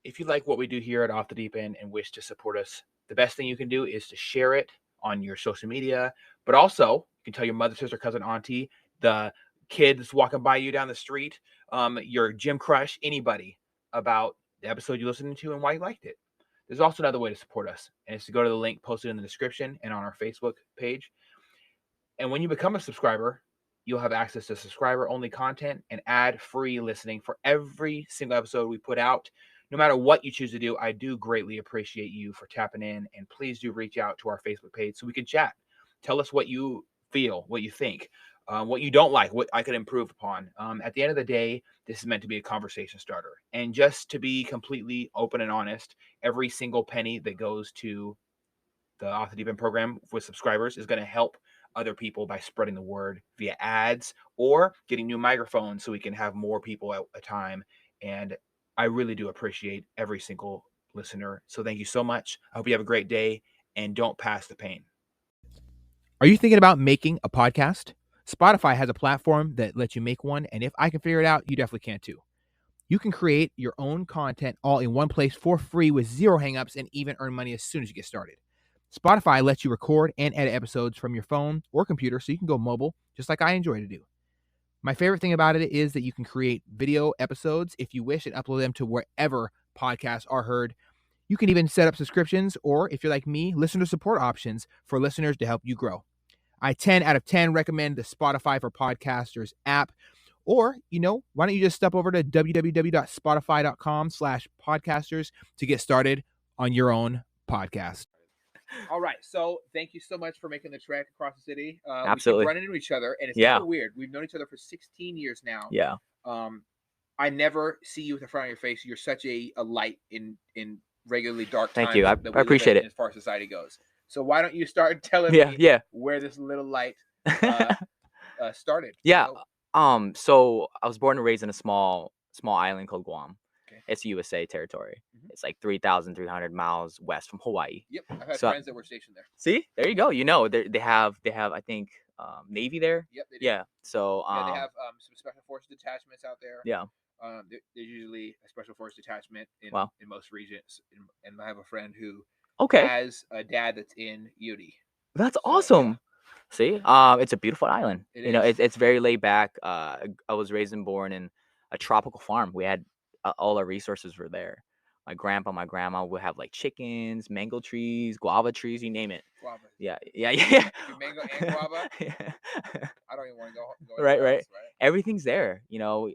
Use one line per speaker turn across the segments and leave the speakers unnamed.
If you like what we do here at Off the Deep End and wish to support us, the best thing you can do is to share it on your social media, but also you can tell your mother, sister, cousin, auntie, the kid that's walking by you down the street, your gym crush, anybody about the episode you're listening to and why you liked it. There's also another way to support us, and it's to go to the link posted in the description and on our Facebook page. And when you become a subscriber, you'll have access to subscriber-only content and ad-free listening for every single episode we put out. No matter what you choose to do, I do greatly appreciate you for tapping in. And please do reach out to our Facebook page so we can chat. Tell us what you feel, what you think, what you don't like, what I could improve upon. At the end of the day, this is meant to be a conversation starter. And just to be completely open and honest, every single penny that goes to the Off the Deep End program with subscribers is going to help other people by spreading the word via ads or getting new microphones so we can have more people at a time. And I really do appreciate every single listener. So thank you so much. I hope you have a great day and don't pass the pain. Are you thinking about making a podcast? Spotify has a platform that lets you make one. And if I can figure it out, you definitely can too. You can create your own content all in one place for free with zero hangups and even earn money as soon as you get started. Spotify lets you record and edit episodes from your phone or computer so you can go mobile, just like I enjoy to do. My favorite thing about it is that you can create video episodes if you wish and upload them to wherever podcasts are heard. You can even set up subscriptions or, if you're like me, listener support options for listeners to help you grow. I 10 out of 10 recommend the Spotify for Podcasters app. Or, why don't you just step over to www.spotify.com/podcasters to get started on your own podcast. All right. So thank you so much for making the trek across the city.
Absolutely.
We keep running into each other, and it's kind of weird. We've known each other for 16 years now.
Yeah.
I never see you with the front of your face. You're such a light in regularly dark times.
Thank you. I appreciate it.
As far as society goes. So why don't you start telling me where this little light started?
Yeah. So I was born and raised in a small island called Guam. Okay. It's USA territory. Mm-hmm. It's like 3,300 miles west from Hawaii.
Yep, I've had friends that were stationed there.
See, there you go. They have I think Navy there.
Yep, they do.
Yeah. So
they have some special forces detachments out there.
Yeah.
There's usually a special force detachment in most regions, and I have a friend who has a dad that's in UD.
That's awesome. Yeah. See, it's a beautiful island. It's very laid back. I was raised and born in a tropical farm. We had all our resources were there. My grandpa, my grandma would have like chickens, mango trees, guava trees, you name it.
Guava.
Yeah.
Mango and guava. Yeah. I don't even want to go
right. Else, right. Everything's there.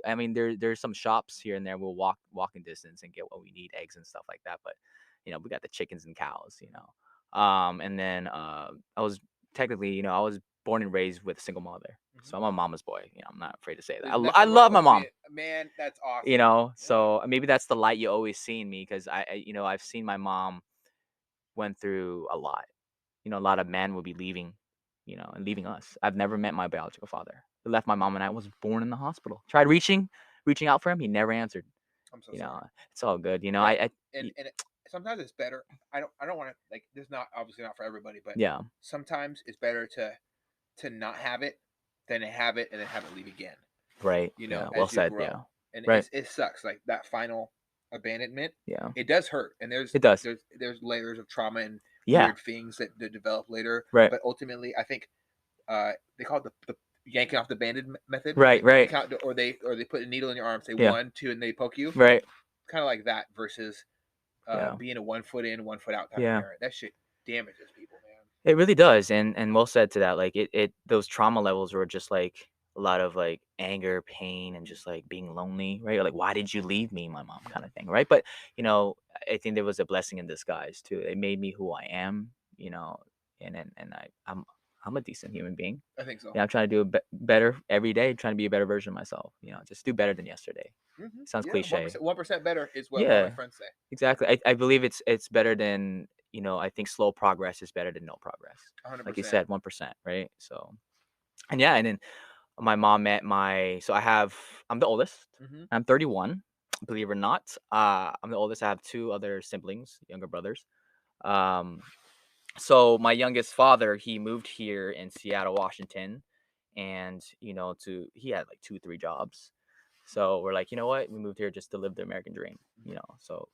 I mean, there's some shops here and there. We'll walking distance and get what we need, eggs and stuff like that. But we got the chickens and cows. And then I was technically, I was born and raised with a single mother. Mm-hmm. So I'm a mama's boy. I'm not afraid to say that. I love my mom.
Man, that's awesome.
So maybe that's the light you always see in me because I've seen my mom went through a lot. A lot of men would be leaving, and leaving us. I've never met my biological father. He left my mom and I was born in the hospital. Tried reaching out for him. He never answered.
I'm so sorry.
It's all good.
Sometimes it's better. I don't want to This is not obviously not for everybody, but sometimes it's better to not have it than to have it and then have it leave again.
Right. Well said.
Grow.
Yeah.
And
right.
It sucks that final abandonment.
Yeah.
It does hurt, and there's layers of trauma and weird things that develop later.
Right.
But ultimately, I think they call it the yanking off the bandage method.
Right.
They count, or they put a needle in your arm, say 1, 2, and they poke you.
Right.
Kind of like that versus being a 1 foot in, 1 foot out type of parent. That shit damages people, man.
It really does, and well said to that. Like it those trauma levels were just like a lot of like anger, pain, and just like being lonely, right? Or like, why did you leave me, my mom, kind of thing, right? But I think there was a blessing in disguise too. It made me who I am, and I'm a decent human being.
I think so.
Yeah, I'm trying to do better every day, trying to be a better version of myself. Just do better than yesterday. Mm-hmm. Sounds cliche.
1% better is what my friends say.
Exactly. I believe it's better than, I think slow progress is better than no progress.
100%.
Like you said, 1%, right? So, and then my mom met I'm the oldest. Mm-hmm. I'm 31, believe it or not. I'm the oldest. I have 2 other siblings, younger brothers. So my youngest father, he moved here in Seattle, Washington, and he had like 2-3 jobs. So we're like, you know what? We moved here just to live the American dream.
Mhm.
So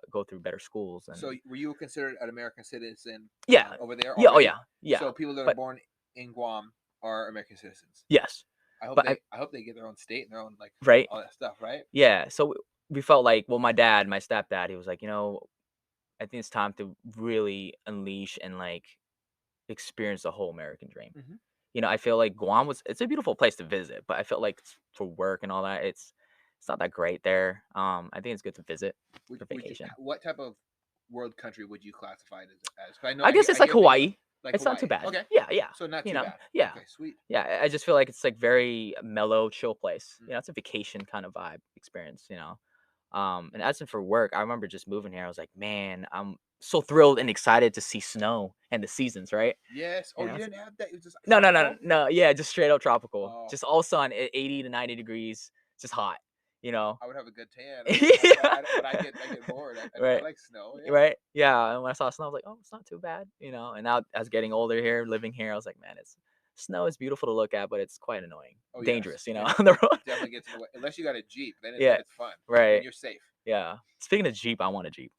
go through better schools
So
and
were you considered an American citizen
yeah,
over there
yeah, oh
already?
yeah, yeah.
So people that are
But
born in Guam are American citizens.
yes, but
I hope they get their own state and their own like
right,
all that stuff, right?
yeah. So we felt like, well, my dad, my stepdad, he was like, I think it's time to really unleash and like experience the whole American dream.
Hmm.
I feel like Guam it's a beautiful place to visit, but I feel like for work and all that, it's not that great there. I think it's good to visit for vacation.
What type of world country would you classify it as? 'Cause
I guess it's
I
like
hear people
Hawaii.
like
It's not too
Hawaii.
bad.
Okay,
Yeah, yeah.
so not
You
too
know,
bad.
yeah,
Okay, sweet.
yeah. I just feel like it's like very mellow, chill place.
Mm.
It's a vacation kind of vibe experience. And as in for work, I remember just moving here. I was like, man, I'm so thrilled and excited to see snow and the seasons, right?
Yes. Oh,
You
you
know,
didn't have that. It was just
no, no, no,
tropical.
no. Yeah, just straight up tropical.
Oh,
Just all sun, 80 to 90 degrees, just hot. You know.
I would have a good tan,
Yeah.
but I get bored. I
Right.
like snow. Yeah.
Right. Yeah. And when I saw snow, I was like, oh, it's not too bad. And now as getting older here, living here, I was like, man, it's snow is beautiful to look at, but it's quite annoying,
Oh yes,
dangerous.
it
On the road.
definitely gets in the way. Unless you got a Jeep, then
Yeah.
it's fun. Then
Right.
you're safe.
Yeah. Speaking of Jeep, I want a Jeep.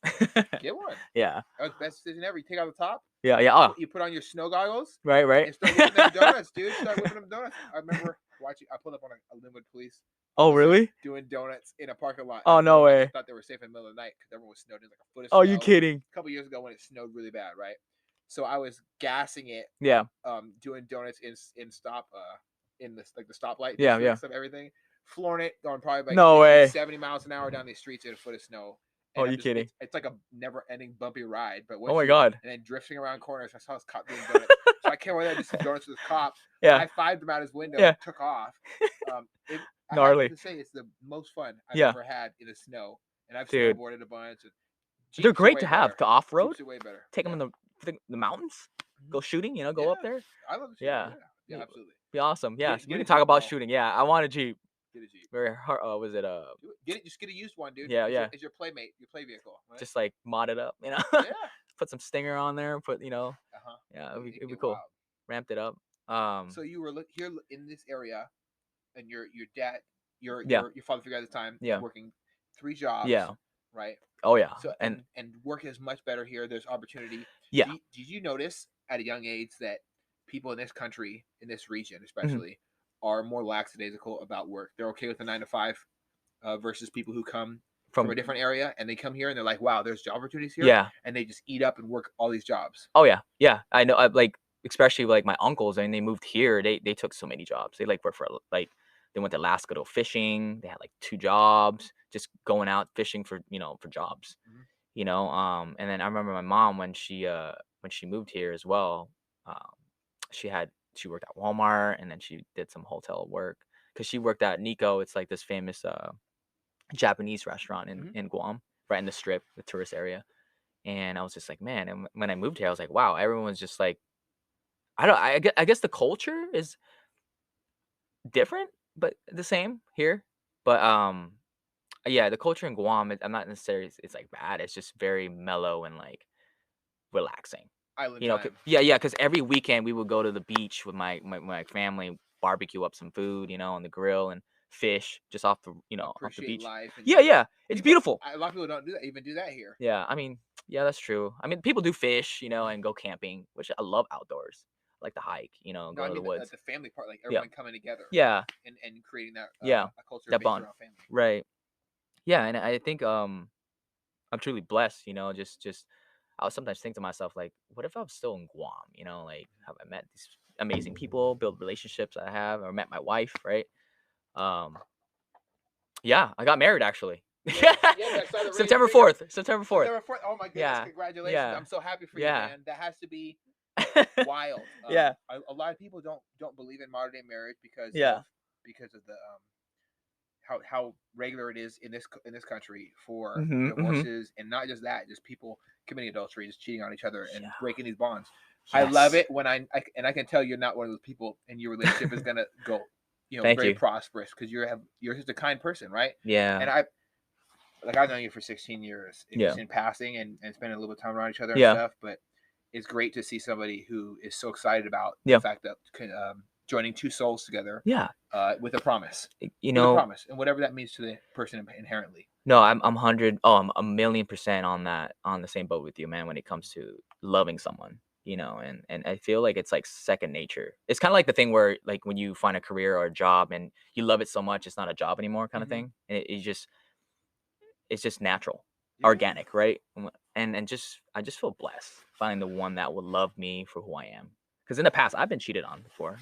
Get one.
Yeah.
That was the best decision ever. You take out the top,
Yeah. Yeah. Oh,
you put on your snow goggles,
right. Right.
and start whipping them donuts, dude. Start whipping them donuts. I remember watching. I pulled up on a Linwood police
Oh,
officer
really?
doing donuts in a parking lot.
Oh,
And
no
I
way.
thought they were safe in the middle of the night because everyone was snowed in like a foot of
Oh, you
snow.
kidding?
A couple years ago when it snowed really bad, right? So I was gassing it,
Yeah.
doing donuts in stop in the stoplight
Yeah. Yeah.
districts of everything, flooring it, going probably like
No
60,
way.
70 miles an hour down these streets in a foot of snow.
Oh,
And I'm
you
just
kidding?
it's like a never ending bumpy ride. But
Oh
once
my
you
God.
and then drifting around corners, I saw this cop doing donuts. So I came over there, did some donuts with this cop,
Yeah.
high fived him out his window
Yeah.
and took off. I have
Gnarly.
to say it's the most fun I've
Yeah.
ever had in the snow. And I've
Dude.
snowboarded a bunch. And
They're
Jeeps are
great
way
to have
better.
to off road.
Jeeps are way better.
Take them
Yeah.
in the mountains.
Mhm.
Go shooting. Go up
Yeah.
there.
I love shooting.
Yeah.
Yeah. Yeah, absolutely.
Be awesome. Yeah. So we
Get a
can talk
Jeep,
about
bro.
shooting. Yeah. I want a Jeep.
Get a Jeep.
Very hard. Was it
Do it. Get it. Just get a used one, dude.
Yeah. Yeah.
It's your playmate, your play vehicle. Right?
Just like mod it up.
Yeah.
Put some stinger on there.
Uh huh.
Yeah. It'd be
Get
cool.
wild.
Ramped it up.
So you were here in this area, and your dad,
Yeah.
your father figure at the time is
Yeah.
working 3 jobs.
Yeah.
Right.
Oh yeah.
So
And
and work is much better here. There's opportunity.
yeah.
Did you notice at a young age that people in this country, in this region
Mhm.
especially, are more lackadaisical about work? They're okay with the 9 to 5 versus people who come from a
From
different area and they come here and they're like, wow, there's job opportunities here,
yeah.
and they just eat up and work all these jobs.
Oh yeah. Yeah. I know. Like especially like my uncles. I mean, they moved here. They took so many jobs. They like worked for like they went to Alaska to go fishing. They had like 2 jobs, just going out fishing for jobs.
Mhm.
And then I remember my mom when she moved here as well. Um, she worked at Walmart and then she did some hotel work because she worked at Nico. It's like this famous Japanese restaurant in
Mhm.
in Guam, right in the strip, the tourist area. And I was just like, man. And when I moved here, I was like, wow, everyone's just like, I don't. I guess the culture is different, but the same here. But yeah, the culture in Guam, I'm not necessarily it's like bad. It's just very mellow and like relaxing.
Island time.
Yeah, yeah. Because every weekend we would go to the beach with my family, barbecue up some food, on the grill and fish just off the
Appreciate
beach.
life and
Yeah, yeah. It's
people.
beautiful.
A lot of people don't do that. Even do that here.
Yeah, I mean, yeah, that's true. I mean, people do fish, and go camping, which I love outdoors. I like to hike,
No,
go
I
to the
mean
woods.
the family part, like
Yeah,
everyone coming together
yeah,
and creating that
yeah.
a culture
That
based
bond,
around family.
right? Yeah, and I think I'm truly blessed. Just I would sometimes think to myself like, what if I was still in Guam? Like have I met these amazing people, build relationships I have, or met my wife, right? Um, yeah, I got married actually.
Yes, yes, I saw the ring
September
finger.
4th. September 4th.
September 4th. Oh my goodness!
Yeah,
Congratulations!
yeah,
I'm so happy for you,
yeah,
man. That has to be wild.
yeah,
A lot of people don't believe in modern day marriage
yeah.
because of the how regular it is in this country for
Mhm, mhm.
divorces, and not just that, just people committing adultery, just cheating on each other and
Yeah.
breaking these bonds. I love
Yes.
it when I can tell you're not one of those people, and your relationship is gonna go,
Thank
very
you.
prosperous because you're just a kind person, right?
Yeah.
And I've known you for 16 years,
Yeah.
just in passing and spending a little bit of time around each other and
Yeah.
stuff. But it's great to see somebody who is so excited about the
Yeah.
fact that joining two souls together,
Yeah.
with a promise,
You know,
and whatever that means to the person inherently.
no, I'm 100 oh, I'm a million% on that, on the same boat with you, man, when it comes to loving someone, and I feel like it's like second nature. It's kind of like the thing where like when you find a career or a job and you love it so much it's not a job anymore kind of
Hmm.
thing. And it's just natural,
Yeah.
organic, right? And just I just feel blessed finding the one that will love me for who I am. Because in the past I've been cheated on before,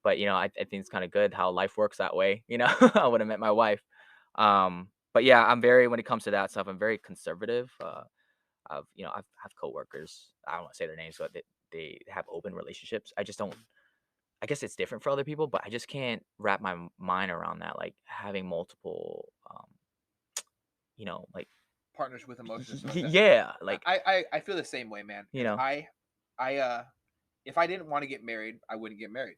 but I think it's kind of good how life works that way. I would have met my wife. But yeah, I'm very when it comes to that stuff, I'm very conservative. I've have coworkers. I don't want to say their names, but they have open relationships. I just don't. I guess it's different for other people, but I just can't wrap my mind around that. Like having multiple, like
Partners with emotions and stuff like that.
yeah, like
I feel the same way, man.
you
Because
know,
I if I didn't want to get married, I wouldn't get married.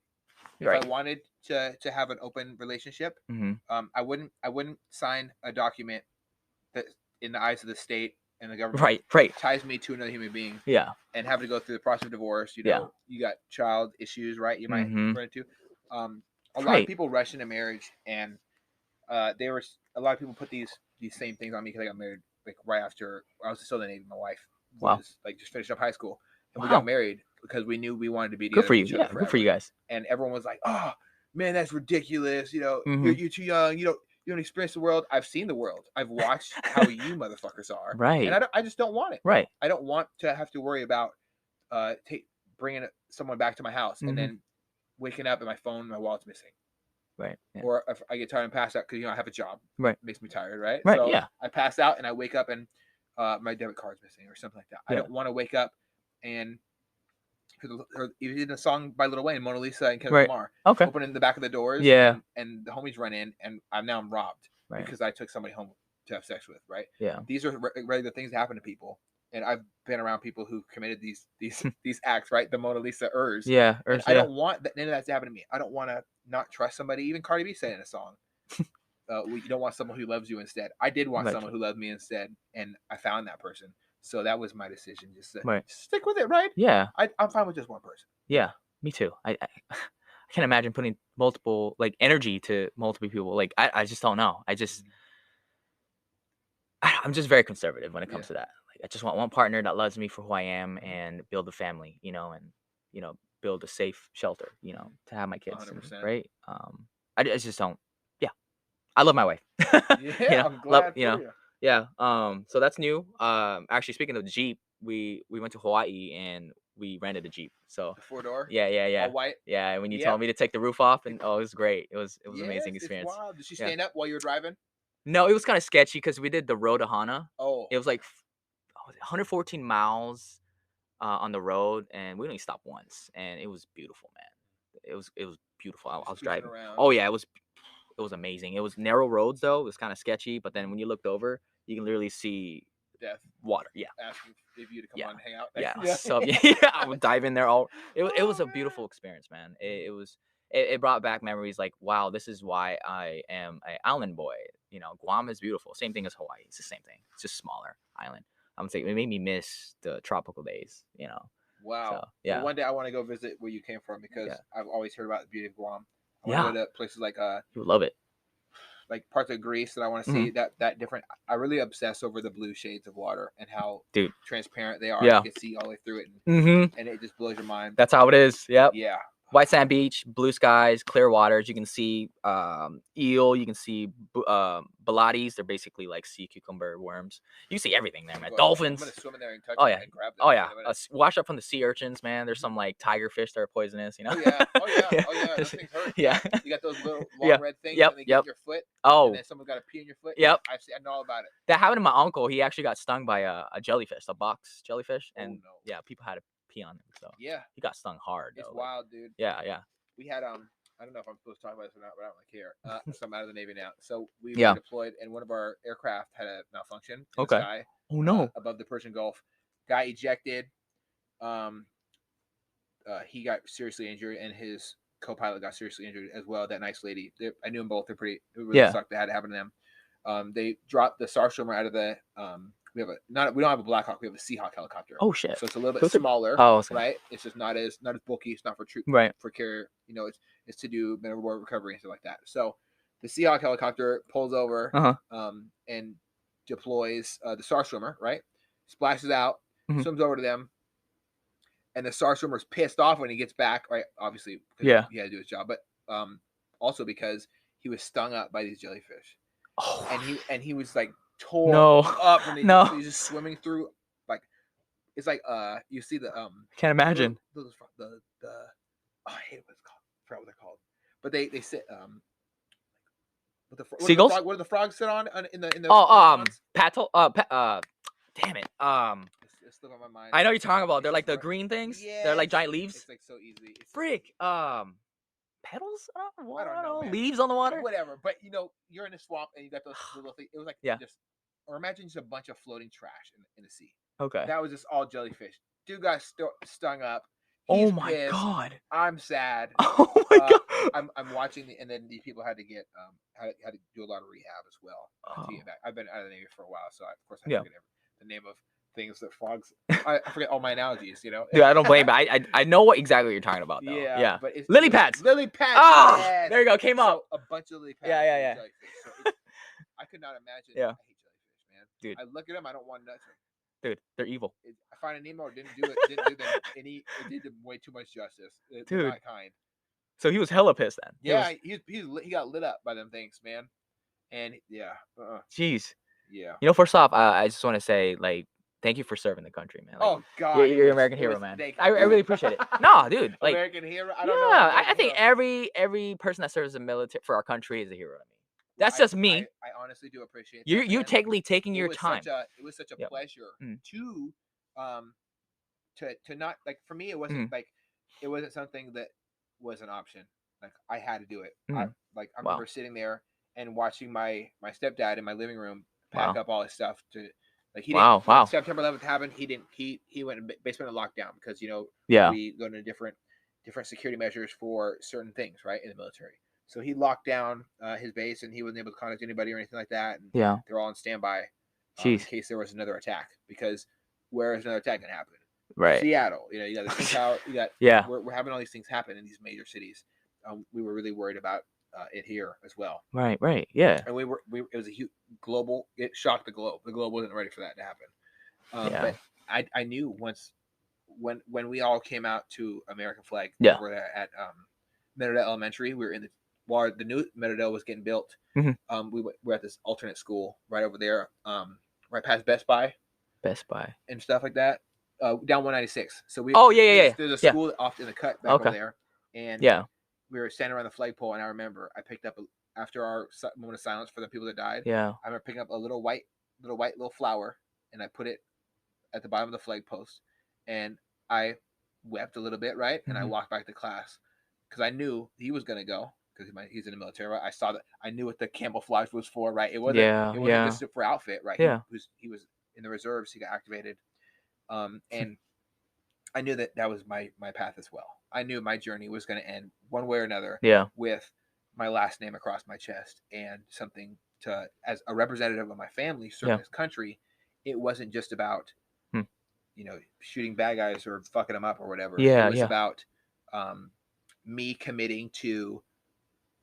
If I
right.
wanted to have an open relationship,
Hmm.
I wouldn't sign a document that, in the eyes of the state and the government,
Right, right.
ties me to another human being,
Yeah,
and having to go through the process of divorce.
yeah.
You got child issues, right? You might
Hmm.
run into. A lot of
Right.
people rush into marriage, and a lot of people put these same things on me because I got married like right after I was still in the Navy. My wife
Wow.
was like just finished up high school, and we got
Wow.
married because we knew we wanted to be
Good
together
for
with
you.
each other
Yeah, good for you
forever.
guys.
And everyone was like, "Oh man, that's ridiculous.
Hmm.
You're too young. You don't experience the world. I've seen the world. I've watched how you motherfuckers are, and
Right.
I just don't want it.
Right.
I don't want to have to worry about bringing someone back to my house and
Hmm.
then waking up and my wallet's missing,
Right. Yeah.
or if I get tired and pass out because I have a job,
Right.
it makes me tired, right?
Right.
So
Yeah.
I pass out and I wake up and my debit card's missing or something like that. I
Yeah.
don't want to wake up and even a song by Lil Wayne, Mona Lisa and Kendrick
Right.
Lamar,
Okay.
opening the back of the doors
Yeah.
and the homies run in and I'm robbed
Right.
because I took somebody home to have sex with, right?
Yeah.
These are regular things that happen to people, and I've been around people who committed these acts, right? The Mona Lisa ers,
Yeah.
and I
Yeah.
don't want none of that to happen to me. I don't want to not trust somebody. Even Cardi B said in a song, you don't want someone who loves you instead. I did want
Right.
someone who loved me instead, and I found that person. So that was my decision, just to
Right.
stick with it, right?
Yeah.
I'm fine with just one person.
Yeah. Me too. I can't imagine putting multiple like energy to multiple people. Like I just don't know. I'm just very conservative when it
Yeah,
comes to that. Like I just want one partner that loves me for who I am and build a family, and build a safe shelter, to have my kids and
100%.
right. I just don't. Yeah, I love my wife.
Yeah, I'm
Love.
glad for you.
Yeah. So that's new. Actually, speaking of Jeep, we went to Hawaii and we rented a Jeep. So
The 4 door,
yeah, yeah,
all
yeah,
white.
yeah. And when you
Yep.
told me to take the roof off, and oh, it was great. It was
Yes,
amazing
it's
experience.
wild. Did she
Yeah.
stand up while you were driving?
No, it was kind of sketchy because we did the road to Hana.
Oh,
It was like 114 miles on the road, and we only stopped once, and it was beautiful, man. It was beautiful. I
just
was
cruising
driving.
around.
Oh yeah, it was amazing. It was narrow roads though. It was kind of sketchy, but then when you looked over, you can literally see
Death
water. Yeah,
asking if you to come
yeah,
on and hang out.
yeah.
Yeah.
So yeah, I would dive in there. It was
Oh
a
man.
beautiful experience, man. It brought back memories like, wow, this is why I am an island boy. Guam is beautiful. Same thing as Hawaii. It's the same thing. It's just smaller island. I'm saying it made me miss the tropical days. So
Wow. Well,
yeah,
one day I want to go visit where you came from because
yeah,
I've always heard about the beauty of Guam. I want to go
yeah.
to places
You would love it.
like parts of Greece that I want to
Hmm.
see that different. I really obsess over the blue shades of water and how
Dude.
transparent they are.
Yeah.
You can see all the way through it,
Hmm.
and it just blows your mind.
That's how it is. Yep.
Yeah.
White sand beach, blue skies, clear waters. You can see eel. You can see balatis. They're basically like sea cucumber worms. You see everything there, man.
I'm gonna
Dolphins.
swim in there and touch
Oh
them
yeah.
and grab them
Oh
in
yeah.
a minute.
Wash up from the sea urchins, man. There's some like tiger fish that are poisonous.
Oh yeah, oh yeah,
Yeah.
oh yeah. Those things hurt.
Yeah.
Yeah, you got those little long
Yeah.
red things,
Yep.
and they get in
Yep.
your foot, and
Oh.
then someone got to pee in your foot. Yeah,
Yep.
I know all about it.
That happened to my uncle. He actually got stung by a jellyfish, a box jellyfish,
Oh
and
no.
yeah, people had to pee on him. So
Yeah,
he got stung hard
it's
though. Like,
wild, dude.
yeah, yeah,
We had I don't know if I'm supposed to talk about this or not, but I don't really care. So I'm out of the Navy now. So we were
yeah.
deployed, and one of our aircraft had a malfunction in the
Okay.
sky
Oh no.
above the Persian Gulf. Guy ejected. He got seriously injured, and his co-pilot got seriously injured as well. That nice lady. I knew them both. It really
Yeah.
sucked that had to happen to them. They dropped the Starstormer out of the we don't have a Black Hawk. We have a Seahawk helicopter.
Oh shit.
So it's a little bit
Filter?
smaller,
Oh, okay.
right? It's just not as bulky. It's not for troop
Right.
for carrier. It's to do war recovery and stuff like that. So the Seahawk helicopter pulls over and deploys the Star Swimmer, right? Splashes out, swims over to them, and the Star Swimmer's pissed off when he gets back, right? Obviously, because he had to do his job, but also because he was stung up by these jellyfish.
Oh.
And he was like tore up when
No.
he's just swimming through, like it's like you see the
Can't imagine.
the I hate what it's called. I forgot what they're called. But they sit
Seagulls?
What do the frogs sit on in the
paddle damn it.
It's slipping my mind.
I know you're talking about. They're like the green things.
Yes.
They're like giant leaves.
It's like so easy.
Frick. Petals? I don't know.
Man.
Leaves on the water?
Whatever. But you're in a swamp and you got those little things. It was like or imagine just a bunch of floating trash in the sea.
Okay.
That was just all jellyfish. Dude got stung up.
He's pissed. God.
I'm sad.
Oh my God.
I'm watching and then these people had to get had to do a lot of rehab as well to get back. I've been out of the Navy for a while, so of course I forget the name of things that frogs. I forget all my analogies, Dude,
I don't blame it. I know exactly what you're talking about, though. Yeah.
But it's
lily pads.
Lily pads.
Oh, there you go. Came up.
A bunch of lily pads.
Yeah.
So I could not imagine.
Yeah.
I hate jellyfish, man.
Dude.
I look at them. I don't want to touch them.
Dude, they're evil.
I find Nemo didn't do them it did them way too much justice. They're not kind.
So he was hella pissed then.
Yeah, he got lit up by them things, man. And
Jeez.
Yeah.
First off, I just want to say, like, thank you for serving the country, man. Like,
oh God,
you're an American hero, man. I really appreciate it. No, dude, like
American hero. I don't know.
I think every person that serves the military for our country is a hero to me. That's just me.
I honestly do appreciate that.
You're taking your time.
It was such a pleasure to not, like, for me it wasn't like it wasn't something that was an option. Like, I had to do it. I remember sitting there and watching my stepdad in my living room pack up all his stuff to, like, he didn't. When September 11th happened, he went in basement of lockdown because we go into different security measures for certain things, right, in the military. So he locked down his base, and he wasn't able to contact anybody or anything like that. And they're all on standby in case there was another attack. Because where is another attack going to happen?
Right.
Seattle. You got the Twin Tower. You got we're having all these things happen in these major cities. We were really worried about it here as well.
Right. Yeah.
And it was a huge global. It shocked the globe. The globe wasn't ready for that to happen. But I knew once when we all came out to American flag over there at Meadowdale Elementary, we were in while the new Meadowdale was getting built. We were at this alternate school right over there, right past Best Buy and stuff like that, down 196. So there's a school off in the cut back over there, and we were standing around the flagpole, and I remember I picked up after our moment of silence for the people that died. I remember picking up a little white flower, and I put it at the bottom of the flag post, and I wept a little bit, right, and I walked back to class because I knew he was gonna go. Because he's in the military, right? I saw that. I knew what the camouflage was for, right? It wasn't just for outfit, right? He was in the reserves. He got activated, and I knew that was my path as well. I knew my journey was going to end one way or another with my last name across my chest and something to, as a representative of my family serving this country. It wasn't just about shooting bad guys or fucking them up or whatever. It was about me committing to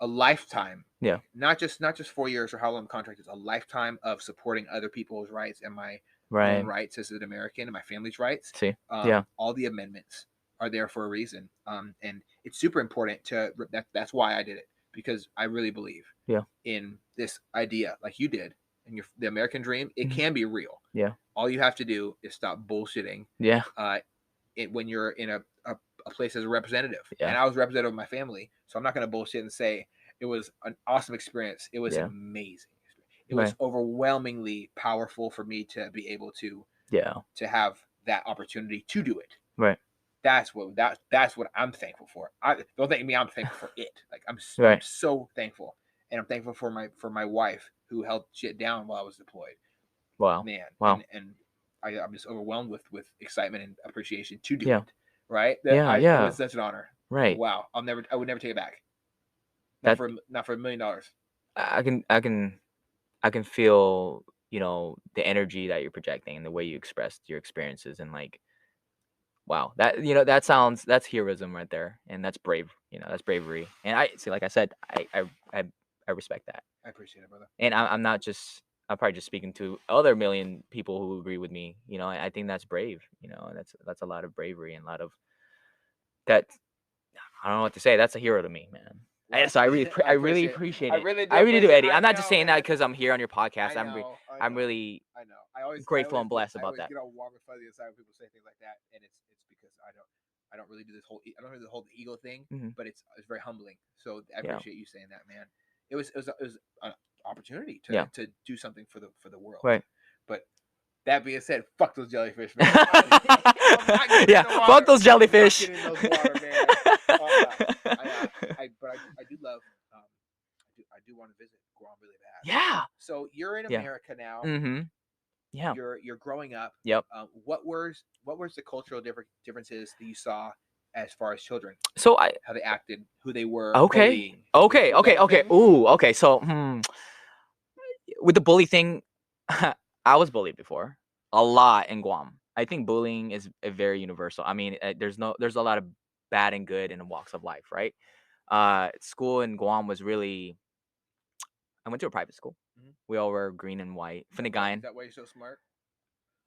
a lifetime, not just 4 years or how long the contract is, a lifetime of supporting other people's rights and my own rights as an American and my family's rights. All the amendments are there for a reason, and it's super important that's why I did it, because I really believe in this idea, like you did, and the American dream. It can be real. All you have to do is stop bullshitting. When you're in a place as a representative, and I was representative of my family, so I'm not going to bullshit and say it was an awesome experience. It was amazing. It was overwhelmingly powerful for me to be able to have that opportunity to do it. That's what I'm thankful for. Don't thank me. I'm thankful for it. Like I'm so thankful, and I'm thankful for my wife who held shit down while I was deployed. Man. And I'm just overwhelmed with excitement and appreciation to do it. Right? It was such an honor.
Right.
Wow. I would never take it back. Not for $1 million.
I can feel the energy that you're projecting and the way you expressed your experiences, and like, wow, that's heroism right there, and that's brave. That's bravery. And I see, like I said, I respect that.
I appreciate it, brother.
And I'm not just I'm probably just speaking to other million people who agree with me. I think that's brave. And that's a lot of bravery and a lot of that. I don't know what to say. That's a hero to me, man.
Well,
So
I
I really
appreciate it.
appreciate
I
it.
really do
I really do,
appreciate.
Eddie.
I
I'm not just
know,
saying that
man.
because I'm here on your podcast.
I know, I
I'm
know,
really
I know.
grateful and blessed
I
about
always
that.
get all warm and fuzzy inside when people say things like that, and it's because I don't really do this whole, I don't really do the whole ego thing,
Hmm.
but it's very humbling. So I
Yeah.
appreciate you saying that, man. It was an opportunity
Yeah.
to do something for the world.
Right.
But that being said, fuck those jellyfish, man. I'm not getting
Yeah.
in the water.
Fuck those
I'm not
jellyfish.
getting in those water, man. I do love. I do want to visit Guam really bad.
Yeah.
So you're in
Yeah.
America now.
Mm-hmm. Yeah.
You're growing up.
Yep.
What was the cultural differences that you saw as far as children,
So
how they acted, who they were,
okay.
bullying?
Okay.
Was that
Okay.
a
Okay.
thing?
Ooh. Okay. So with the bully thing, I was bullied before a lot in Guam. I think bullying is a very universal. I mean, there's a lot of bad and good in the walks of life, right? School in Guam was really. I went to a private school.
Mhm.
We all were green and white.
Is
Finnegan.
that why you're so smart?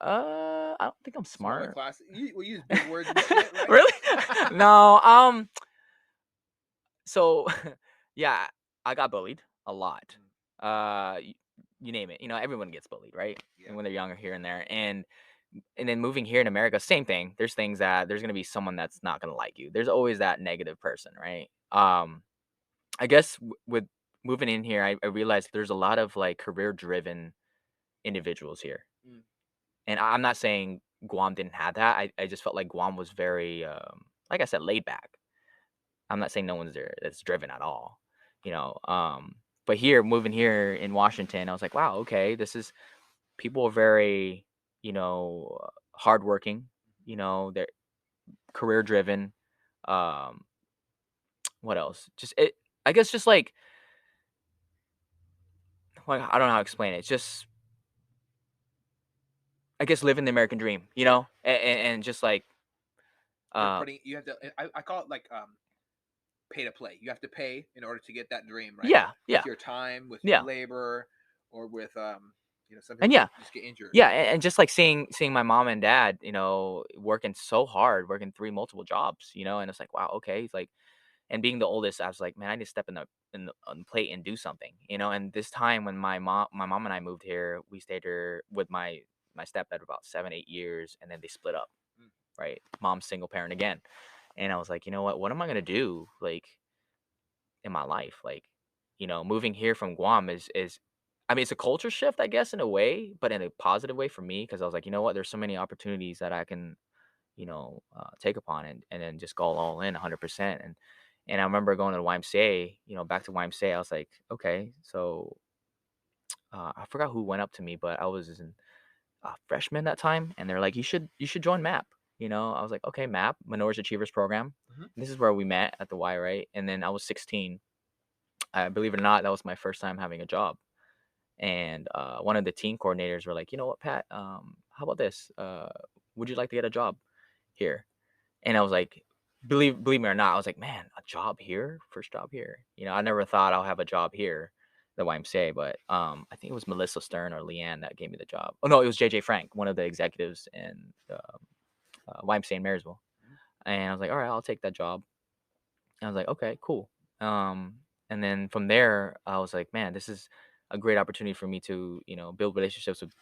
I don't think I'm
Smaller
smart.
class. We use big words and shit, right?
Really? No. So yeah, I got bullied a lot. You name it. Everyone gets bullied, right?
Yeah.
And when they're younger, here and there, and then moving here in America, same thing. There's things that there's gonna be someone that's not gonna like you. There's always that negative person, right? I guess with moving in here, I realized there's a lot of like career driven individuals here,
Mm.
and I'm not saying Guam didn't have that. I just felt like Guam was very, like I said, laid back. I'm not saying no one's there that's driven at all, you know. But here, moving here in Washington, I was like, wow, okay, this is people are very, hardworking. They're career driven. Um, what else? Just it. I guess just like I don't know how to explain it. It's just I guess living the American dream,
Yeah.
and just like uh,
You have to. I call it like pay to play. You have to pay in order to get that dream, right?
yeah,
With
yeah,
your time, with your
yeah,
labor, or with some
and
people
yeah,
just get injured.
yeah, and just like seeing my mom and dad, working so hard, working three multiple jobs, and it's like, wow, okay, it's like, and being the oldest, I was like, man, I need to step on the plate and do something, and this time when my mom and I moved here, we stayed here with my stepdad about 7-8 years, and then they split up,
Mm.
right? Mom's single parent again, and I was like, you know what am I gonna do, like, in my life, like, moving here from Guam is I mean, it's a culture shift, I guess, in a way, but in a positive way for me, because I was like, you know what, there's so many opportunities that I can, take upon, and then just go all in 100%. And I remember going to the YMCA, back to YMCA. I was like, okay, so I forgot who went up to me, but I was in a freshman that time, and they're like, you should join MAP. I was like, okay, MAP, Minority Achievers Program.
Mhm.
This is where we met at the Y, right? And then I was 16. I believe it or not, that was my first time having a job. And one of the team coordinators were like, you know what, Pat, how about this? Would you like to get a job here? And I was like, believe me or not, I was like, man, a job here, first job here. I never thought I'll have a job here, the YMCA, but I think it was Melissa Stern or Leanne that gave me the job. Oh no, it was JJ Frank, one of the executives in YMCA in Marysville.
Mhm.
And I was like, all right, I'll take that job. And I was like, okay, cool. And then from there, I was like, man, this is a great opportunity for me to, build relationships with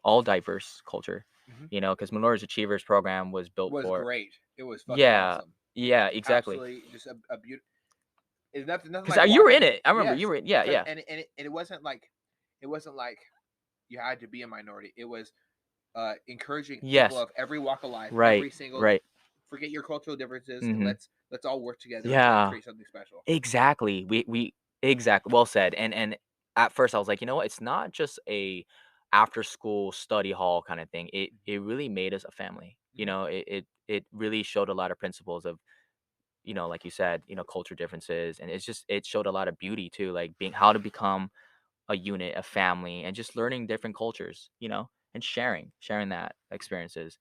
all diverse culture.
Mhm.
Because Minority Achievers program was built
Was
for.
great. It was fucking
Yeah,
awesome.
yeah, exactly.
Absolutely, just a beautiful. It's nothing like
Because you were in
walking.
it. I remember you
Yes,
were in. Yeah,
because
yeah,
it wasn't like you had to be a minority. It was encouraging people
yes,
of every walk of life,
right,
every single.
right.
Forget your cultural differences and
Hmm.
let's all work together and try and
Yeah,
create something special.
exactly. We exactly well said. And at first I was like, it's not just a after school study hall kind of thing. It really made us a family.
Mhm.
It really showed a lot of principles of, like you said, culture differences, and it showed a lot of beauty too, like being how to become a unit, a family, and just learning different cultures, and sharing that experiences.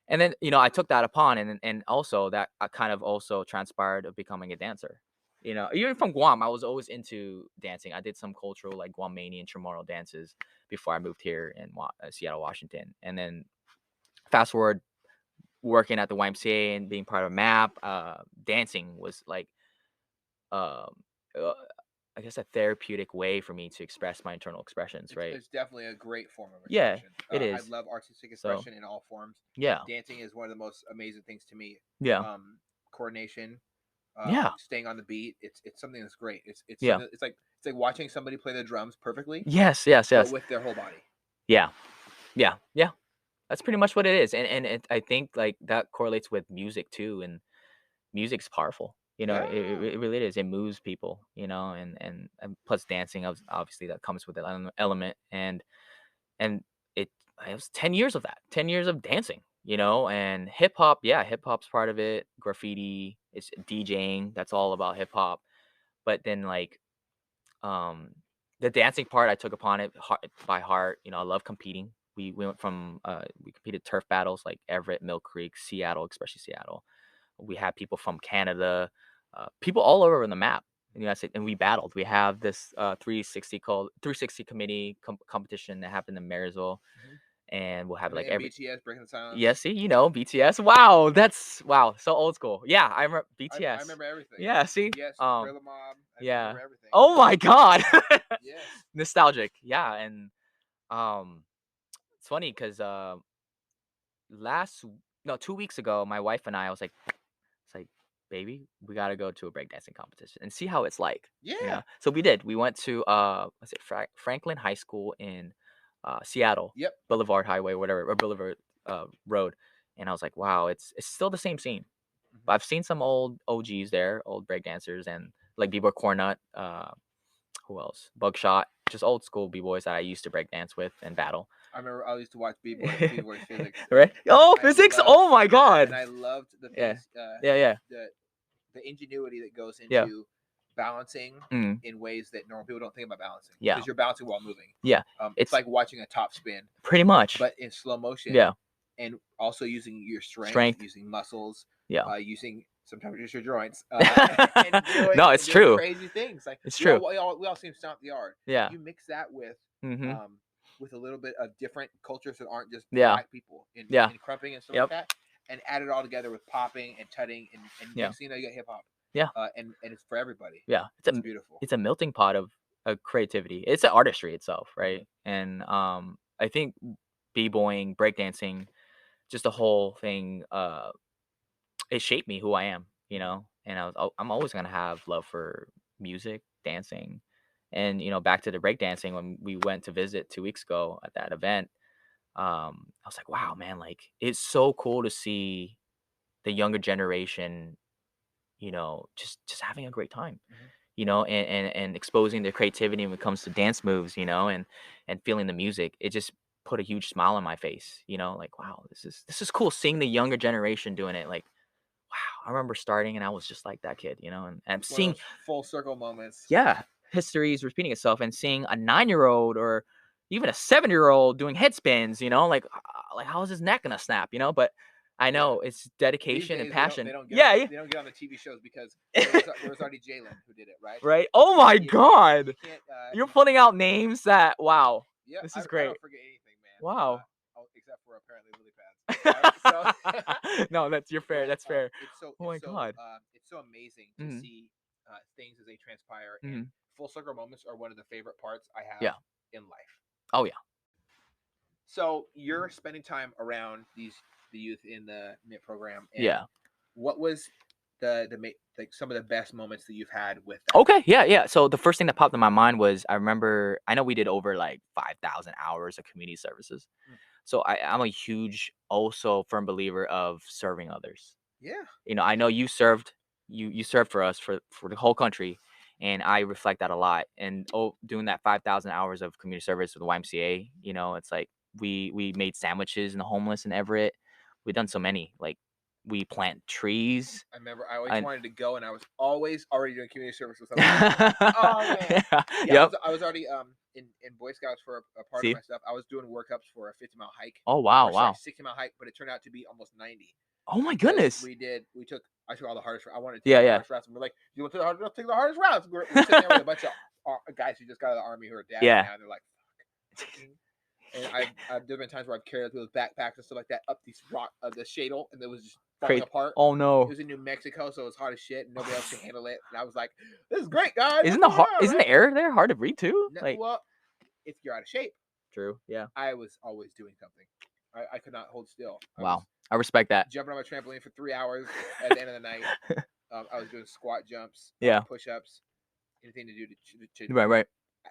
And then, I took that upon, and also that kind of also transpired of becoming a dancer. Even from Guam, I was always into dancing. I did some cultural like Guamanian Chamorro dances before I moved here in Seattle, Washington. And then fast forward working at the YMCA and being part of MAP, dancing was like um, uh, I guess a therapeutic way for me to express my internal expressions, right?
It's definitely a great form of
Yeah,
expression.
it
I
is.
love artistic
So
expression in all forms.
yeah,
Dancing is one of the most amazing things to me.
yeah,
Coordination,
yeah,
staying on the beat. It's something that's great. It's
yeah.
something. It's like watching somebody play the drums perfectly,
Yes, yes,
but
yes.
with their whole body.
Yeah, yeah, yeah. That's pretty much what it is, and I think like that correlates with music too, and music's powerful.
Yeah.
It really is. It moves people, and plus dancing, obviously that comes with that element, and it it was 10 years of that, 10 years of dancing, and hip hop. Yeah, hip hop's part of it. Graffiti, it's DJing. That's all about hip hop. But then like um, the dancing part, I took upon it by heart. I love competing. We went from we competed turf battles like Everett, Mill Creek, Seattle, especially Seattle. We had people from Canada, people all over in the map. In the United States, and we battled. We have this 360 called 360 committee competition that happened in Marysville,
Mhm.
and we'll have
And
like
then
every.
BTS breaking the silence.
Yeah, see, BTS. Wow, that's wow, so old school. Yeah, I remember
I
BTS.
remember everything.
Yeah, see,
BTS, Gorilla Mob. I
yeah.
remember everything.
Oh my god.
Yes.
Nostalgic. Yeah, and um it's funny because last no 2 weeks ago, my wife and I was like, it's like, baby, we gotta go to a breakdancing competition and see how it's like.
Yeah.
So we did. We went to was it Franklin High School in Seattle,
Yep.
Boulevard Highway, whatever, or Boulevard Road. And I was like, wow, it's still the same scene. But
Mhm.
I've seen some old OGs there, old breakdancers, and like B-boy Cornut, who else? Bugshot, just old school B-boys that I used to breakdance with and battle.
I remember I used to watch B-Boy Physics,
Right? Oh,
I
physics!
loved
Oh my
and
god!
I loved the
Yeah,
things,
yeah, yeah,
the ingenuity that goes
yeah.
into balancing
Mm,
in ways that normal people don't think about balancing
yeah,
because you're balancing while moving.
yeah.
It's
It's
like watching a top spin,
pretty much.
but in slow motion,
Yeah,
and also using your strength,
strength.
using muscles,
Yeah.
using sometimes just your joints, and
No,
doing
it's
and doing
true.
crazy things. Like
It's
we all
true.
we all we all seem stomp the yard.
Yeah.
You mix that
Mhm.
um, with a little bit of different cultures that aren't just
Yeah.
black people
Yeah.
in crumping and stuff like
Yep.
that, and add it all together with popping and tutting, and
Yeah.
next thing you know, you got hip hop,
Yeah.
and it's for everybody.
Yeah.
It's beautiful.
It's a melting pot of creativity. It's an artistry itself,
Mhm.
right? And I think b-boying, breakdancing, just the whole thing it shaped me who I am,
Mhm.
And I'm always going to have love for music, dancing. And back to the breakdancing when we went to visit 2 weeks ago at that event, I was like, wow, man, like it's so cool to see the younger generation, just having a great time,
Mhm.
and exposing their creativity when it comes to dance moves, and feeling the music. It just put a huge smile on my face, like, wow, this is cool seeing the younger generation doing it. Like, wow, I remember starting and I was just like that kid, and I'm
It's one of
seeing,
those full circle moments.
yeah, history is repeating itself, and seeing a 9-year-old or even a 7-year-old doing head spins, like how is his neck gonna snap, But I
Yeah.
know it's
These
dedication and
days they
passion.
don't get
Yeah,
on
yeah.
they don't get on the TV shows because there was already Jalen who did it, right?
Right? Oh
You,
my
you can't you
god!
can't
You're
you can't.
putting out names that, wow,
Yeah,
this is
I
great.
don't forget anything, man.
Wow.
Oh, except for apparently lily pads. So,
No, you're fair.
but
That's fair.
it's so
Oh my god.
it's so amazing to
Mhm.
see things as they transpire, and
Mhm.
full circle moments are one of the favorite parts I have
Yeah.
in life.
Oh yeah.
So you're spending time around the youth in the MIT program, and
Yeah.
what was like some of the best moments that you've had with that?
Okay, yeah, yeah. So the first thing that popped in my mind was I know we did over like 5,000 hours of community services.
Mm.
So I'm a huge, also firm believer of serving others.
Yeah.
I know you served for us for the whole country, and I reflect that a lot. And doing that 5,000 hours of community service with the YMCA, it's like we made sandwiches in the homeless in Everett. We've done so many, like we plant trees
I remember I always
and
wanted to go, and I was always already doing community service with other people. Oh man,
yeah,
yeah,
yep.
I was already in Boy Scouts for a part of
See?
my stuff. I was doing workups for a 50-mile hike,
Oh, wow,
or sorry,
wow.
60-mile hike, but it turned out to be almost 90
Oh my
because
goodness.
I took all the hardest. I wanted to take
Yeah,
all the
yeah.
hardest routes, and we're like, you want to take the hardest routes? We're sitting there with a bunch of guys who just got out of the army who are dads
Yeah.
now, and they're like, fucking. And there's been times where I've carried those backpacks and stuff like that up these rock the shadle, and it was just falling
Crazy.
apart.
Oh,
It
no.
was in New Mexico, so it was hard as shit, and nobody else could handle it. And I was like, "This is great, guys. What's going on,
Isn't
right?"
the air there hard to breathe too?
No,
Like,
well, if you're out of shape,
true. Yeah.
I was always doing something. I could not hold still. I
Wow.
was
I respect that.
jumping on my trampoline for 3 hours at the end of the night. I was doing squat jumps,
Yeah.
push-ups, anything to do to
Right, right.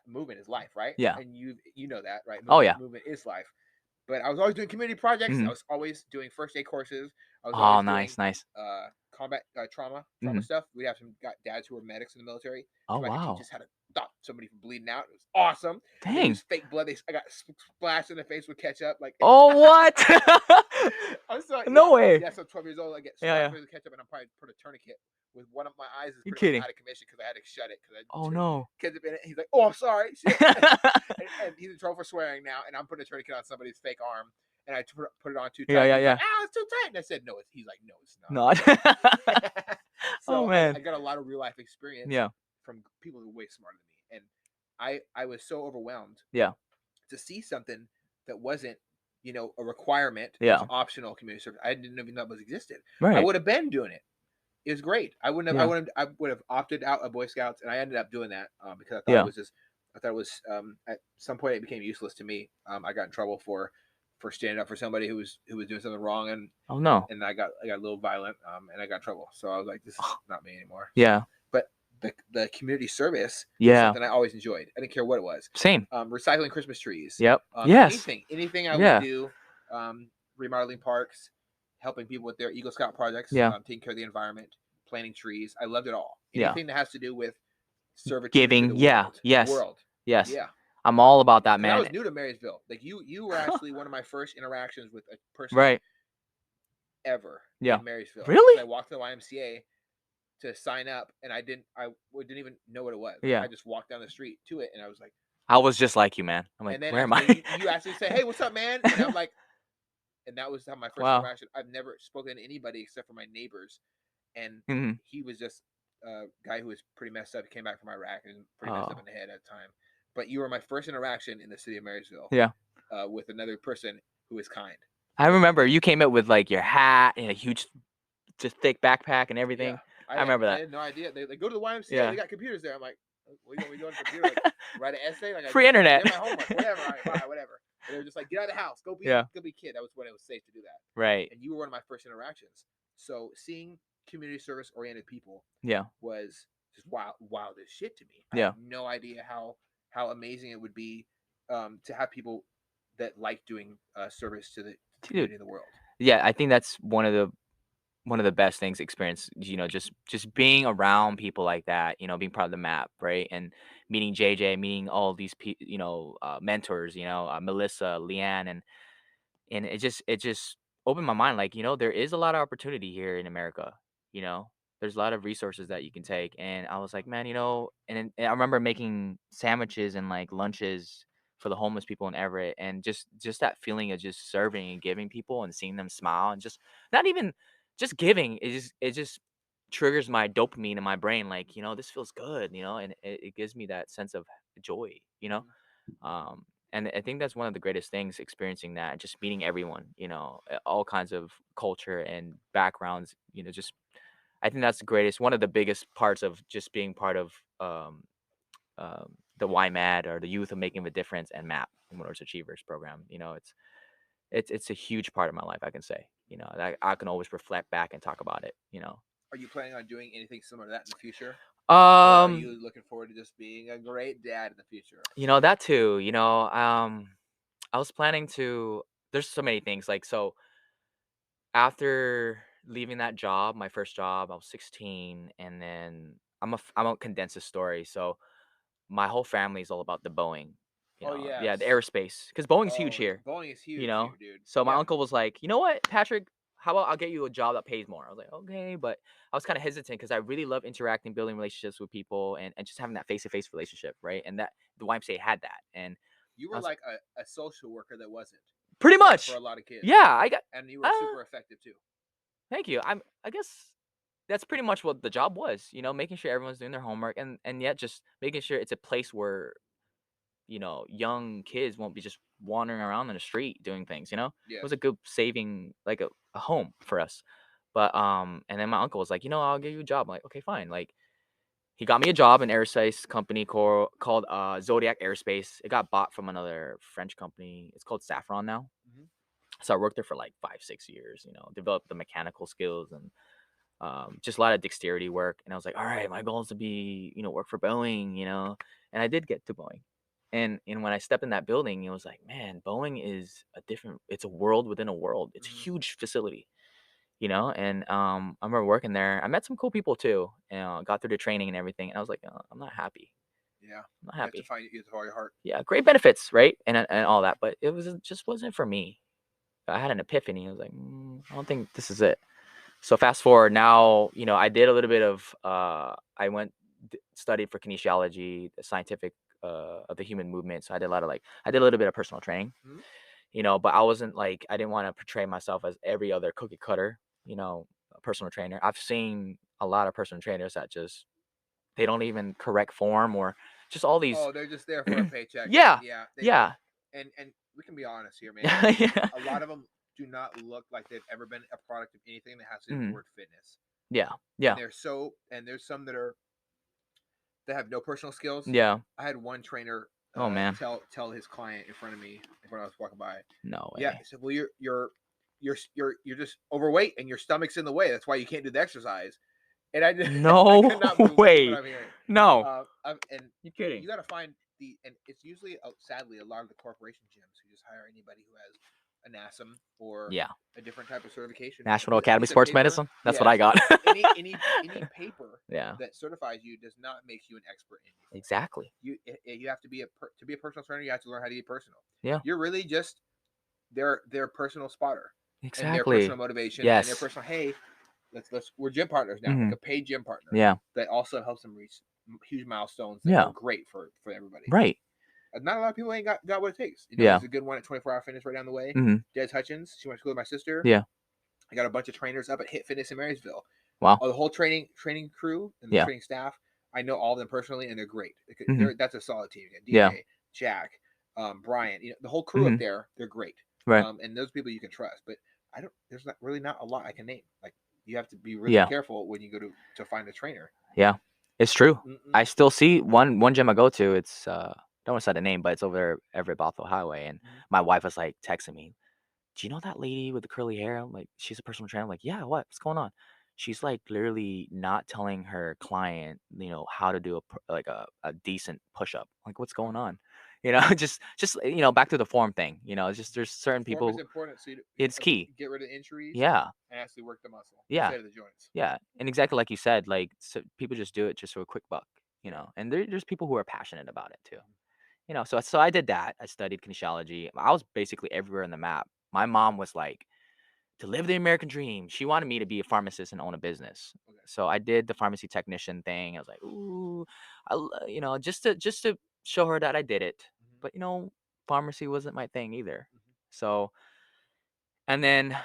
movement is life, right?
Yeah.
And you know that, right?
Oh, yeah.
Movement is life. But I was always doing community projects. I
Mhm.
was always doing first aid courses. I was
Oh,
always doing
nice, nice.
combat trauma
Mhm.
stuff. We have some dads who were medics in the military,
Oh,
so I could teach
wow.
us how to stop somebody from bleeding out. It was awesome. And they
Dang.
used fake blood. I got splashed in the face with ketchup. Like,
Oh, what?
I'm sorry.
No way.
Yeah. So 12 years old, I get
Yeah,
splashed
yeah.
with ketchup, and I'm probably put a tourniquet with one of my eyes is
You're
pretty much
kidding.
out of commission because I had to shut it because I
Oh, no.
ketchup in it. He's like, "Oh, I'm sorry." Shit. And he's in trouble for swearing now, and I'm putting a tourniquet on somebody's fake arm, and I put it on too tight.
Yeah, yeah,
He's
yeah.
like, "Ah, it's too tight," and I said, "No, he's like, no, it's
Not.
not."
Oh,
So
man.
I got a lot of real life experience
Yeah.
from people who are way smarter than me, and I was so overwhelmed
Yeah.
to see something that wasn't, a requirement. It was
Yeah.
optional community service. I didn't even know it was existed. I
Right.
would have been doing it. It was great.
Yeah.
I would have opted out of Boy Scouts, and I ended up doing that because I thought it
Yeah.
was just. I thought it was at some point it became useless to me. I got in trouble for standing up for somebody who was doing something wrong,
Oh, no.
and I got a little violent, and I got in trouble. So I was like, this is not me anymore.
Yeah.
But the community service was
Yeah.
something I always enjoyed. I didn't care what it was.
Same.
Recycling Christmas trees.
Yep. Yes.
Anything I would
Yeah.
do. Remodeling parks, helping people with their Eagle Scout projects,
Yeah.
taking care of the environment, planting trees. I loved it all.
Yeah.
Anything that has to do with servitude to
Giving.
the
Yeah.
world.
Yes.
World.
Yes.
Yeah.
I'm all about that,
And I
man.
was new to Marysville. Like you were actually one of my first interactions with a person
Right.
ever
Yeah.
in Marysville.
Really?
I walked to the YMCA to sign up, and I didn't even know what it was.
Yeah.
I just walked down the street to it, and I was like,
I was just like you, man. I'm like,
and then
where am
after
I?
you actually say, "Hey, what's up, man?" And I'm like, and that was how my first
Wow.
interaction. I've never spoken to anybody except for my neighbors, and
Mhm.
he was just a guy who was pretty messed up. He came back from Iraq and pretty messed up in the head at the time. But you were my first interaction in the city of Marysville.
Yeah.
With another person who is kind.
I remember you came out with like your hat and a huge, just thick backpack and everything.
Yeah,
I remember
I
that.
had no idea. They go to the YMCA.
Yeah.
They got computers there. I'm like, what do you want me to do on the computer? Like, write an essay? Like,
Free internet.
Get my homework, whatever. All right, bye, whatever. And they were just like, get out of the house. Go be a kid. That was when it was safe to do that.
Right.
And you were one of my first interactions. So seeing community service oriented people
Yeah.
was just wild as shit to me. I
Yeah.
had no idea how amazing it would be to have people that like doing service to the community of the world.
Yeah, I think that's one of the best things experience, just being around people like that, being part of the map, right? And meeting JJ, meeting all these mentors, Melissa, Leanne, and it just opened my mind, like, there is a lot of opportunity here in America. you know there's a lot of resources that you can take, and I was like, man, and I remember making sandwiches and like lunches for the homeless people in Everett, and just that feeling of just serving and giving people and seeing them smile, and just not even just giving, it just triggers my dopamine in my brain, like, this feels good, and it gives me that sense of joy. um, and I think that's one of the greatest things, experiencing that, just meeting everyone, all kinds of culture and backgrounds, just I think that's the greatest, one of the biggest parts of just being part of the YMAD, or the Youth of Making a Difference, and MAP, Motorist Achievers program. It's a huge part of my life, I can say. That I can always reflect back and talk about it.
Are you planning on doing anything similar to that in the future? Or are
Um,
you looking forward to just being a great dad in the future?
that too. I was planning to. There's so many things. Like, so after leaving that job, my first job, I was 16, and then I'm gonna condense the story. So my whole family is all about the Boeing,
Oh
yeah, the
yes.
airspacebecause Boeing's huge
Oh,
here.
bowling is huge here, dude.
So my
Yeah.
uncle was like, you know what, Patrick, how about I'll get you a job that pays more? I was like, okay, but I was kind of hesitant because I really love interacting, building relationships with people, and just having that face to face relationship, right? And that the YMCA had that, and
You
I
were
was
like a social worker that wasn't
pretty
for a
much,
lot of kids,
yeah. I got
and you were
uh,
super effective too.
thank you. I guess that's pretty much what the job was, making sure everyone's doing their homework, and yet just making sure it's a place where young kids won't be just wandering around in the street doing things. It was
Yes.
a good saving, like a home for us. But and then my uncle was like, I'll give you a job. I'm like, okay, fine. Like he got me a job in an aerospace company called Zodiac Aerospace. It got bought from another French company. It's called Saffron now.
Hmm.
So I worked there for like 5-6 years. Developed the mechanical skills and just a lot of dexterity work. And I was like, all right, my goal is to be, work for Boeing, and I did get to Boeing. And when I stepped in that building, it was like, man, Boeing is it's a world within a world. It's a
Hmm.
huge facility, and I remember working there. I met some cool people too, got through the training and everything. And I was like, I'm not happy.
Yeah.
I'm not
You have to
happy.
find you have to follow your heart.
Yeah, great benefits, right? And all that, but just wasn't for me. I had an epiphany. I was like, I don't think this is it. So fast forward now, I did a little bit of I went studied for kinesiology, the scientific of the human movement. So I did a little bit of personal training,
Hmm.
but I wasn't like I didn't want to portray myself as every other cookie cutter, a personal trainer. I've seen a lot of personal trainers that just they don't even correct form or just all these
Oh, they're just there for a paycheck, and
yeah,
yeah, they don't.
yeah.
And we can be honest here, man.
Yeah.
A lot of them do not look like they've ever been a product of anything that has to do with the
Mhm.
word fitness.
Yeah.
And
Yeah.
there's some that have no personal skills.
Yeah.
I had one trainer
Oh man.
tell his client in front of me when I was walking by.
No
Yeah,
way.
he said, "Well, you're just overweight and your stomach's in the way. That's why you can't do the exercise." And I just, I
No
could not believe what
way.
I'm hearing.
No.
And
You kidding?
you got to find and it's usually sadly a lot of the corporation gyms who just hire anybody who has an ASM or
Yeah.
a different type of certification.
National
A
Academy
piece of
Sports
paper,
Medicine. That's what I
yes.
got.
Any paper
Yeah.
that certifies you does not make you an expert in anything.
Exactly.
You have to be to be a personal trainer. You have to learn how to be personal.
Yeah.
You're really just their personal spotter and their personal
Exactly.
motivation and their
Yes.
personal hey let's we're gym partners now, like
Mhm.
a paid gym partner
Yeah.
that also helps them reach huge milestones that are
Yeah.
great for everybody.
Right.
Not a lot of people ain't got what it takes.
Yeah.
There's a good one at 24-hour fitness right down the way.
Mhm.
Des Hutchins, she went to school with my sister.
Yeah.
I got a bunch of trainers up at Hit Fitness in Marysville.
Wow.
Oh, the whole training crew and the
Yeah.
training staff. I know all of them personally, and they're great.
Mhm.
That's a solid team. You got
Yeah.
DJ, Jack, Brian. The whole crew up
Mhm.
there. They're great.
Right.
And those people you can trust. But I don't. There's not a lot I can name. Like you have to be really
Yeah.
careful when you go to find a trainer.
Yeah. It's true.
Mm-mm.
I still see one gym I go to. It's don't want to say the name, but it's over there Everett Bothell Highway. And
Mhm.
my wife was like texting me, do you know that lady with the curly hair? I'm like, she's a personal trainer. I'm like, yeah, what's going on? She's like literally not telling her client, how to do a decent push up. Like, what's
Oh,
going on? Just back to the form thing. It's just there's certain
form is
people.
important, so you
It's key.
get rid of injuries
Yeah,
and actually work the muscle
yeah,
instead of the joints.
yeah. And exactly like you said, like so people just do it just for a quick buck.
Yeah.
And there's people who are passionate about it too. So I did that. I studied kinesiology. I was basically everywhere in the map. My mom was like, to live the American dream. She wanted me to be a pharmacist and own a business.
Okay.
So I did the pharmacy technician thing. I was like, ooh, just to show her that I did it.
Hmm.
But pharmacy wasn't my thing either.
Hmm.
So and then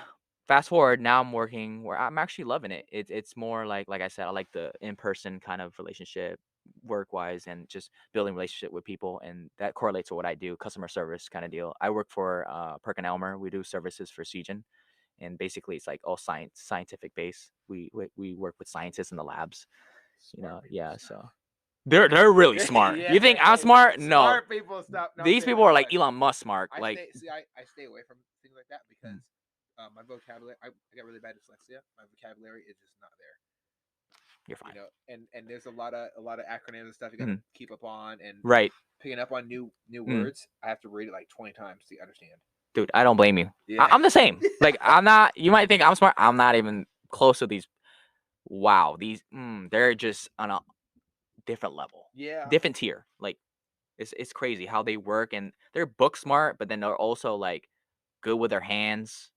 fast forward, now I'm working where I'm actually loving it. It's more like I said, I like the in person kind of relationship, work wise, and just building relationship with people, and that correlates to what I do, customer service kind of deal. I work for Perkin Elmer. We do services for Seagen, and basically it's like all scientific base. We work with scientists in the labs,
Smart people
yeah.
stuff.
So they're really smart.
Yeah,
You think I'm
hey,
smart? No,
smart people stuff. No, I'm
these
saying
people
like
are like
what
Elon Musk smart. Like,
I stay away from things like that
mm,
because my vocabulary. I got really bad dyslexia. My vocabulary is just not there.
you're fine.
And there's a lot of acronyms and stuff you got to
Mhm.
keep up on and
Right.
picking up on new
Mm.
words. I have to read it like 20 times to understand.
Dude, I don't blame you.
Yeah.
I'm the same. Like, I'm not. You might think I'm smart. I'm not even close to these. Wow, they're just on a different level,
Yeah.
different tier. Like, it's crazy how they work, and they're book smart, but then they're also like good with their hands.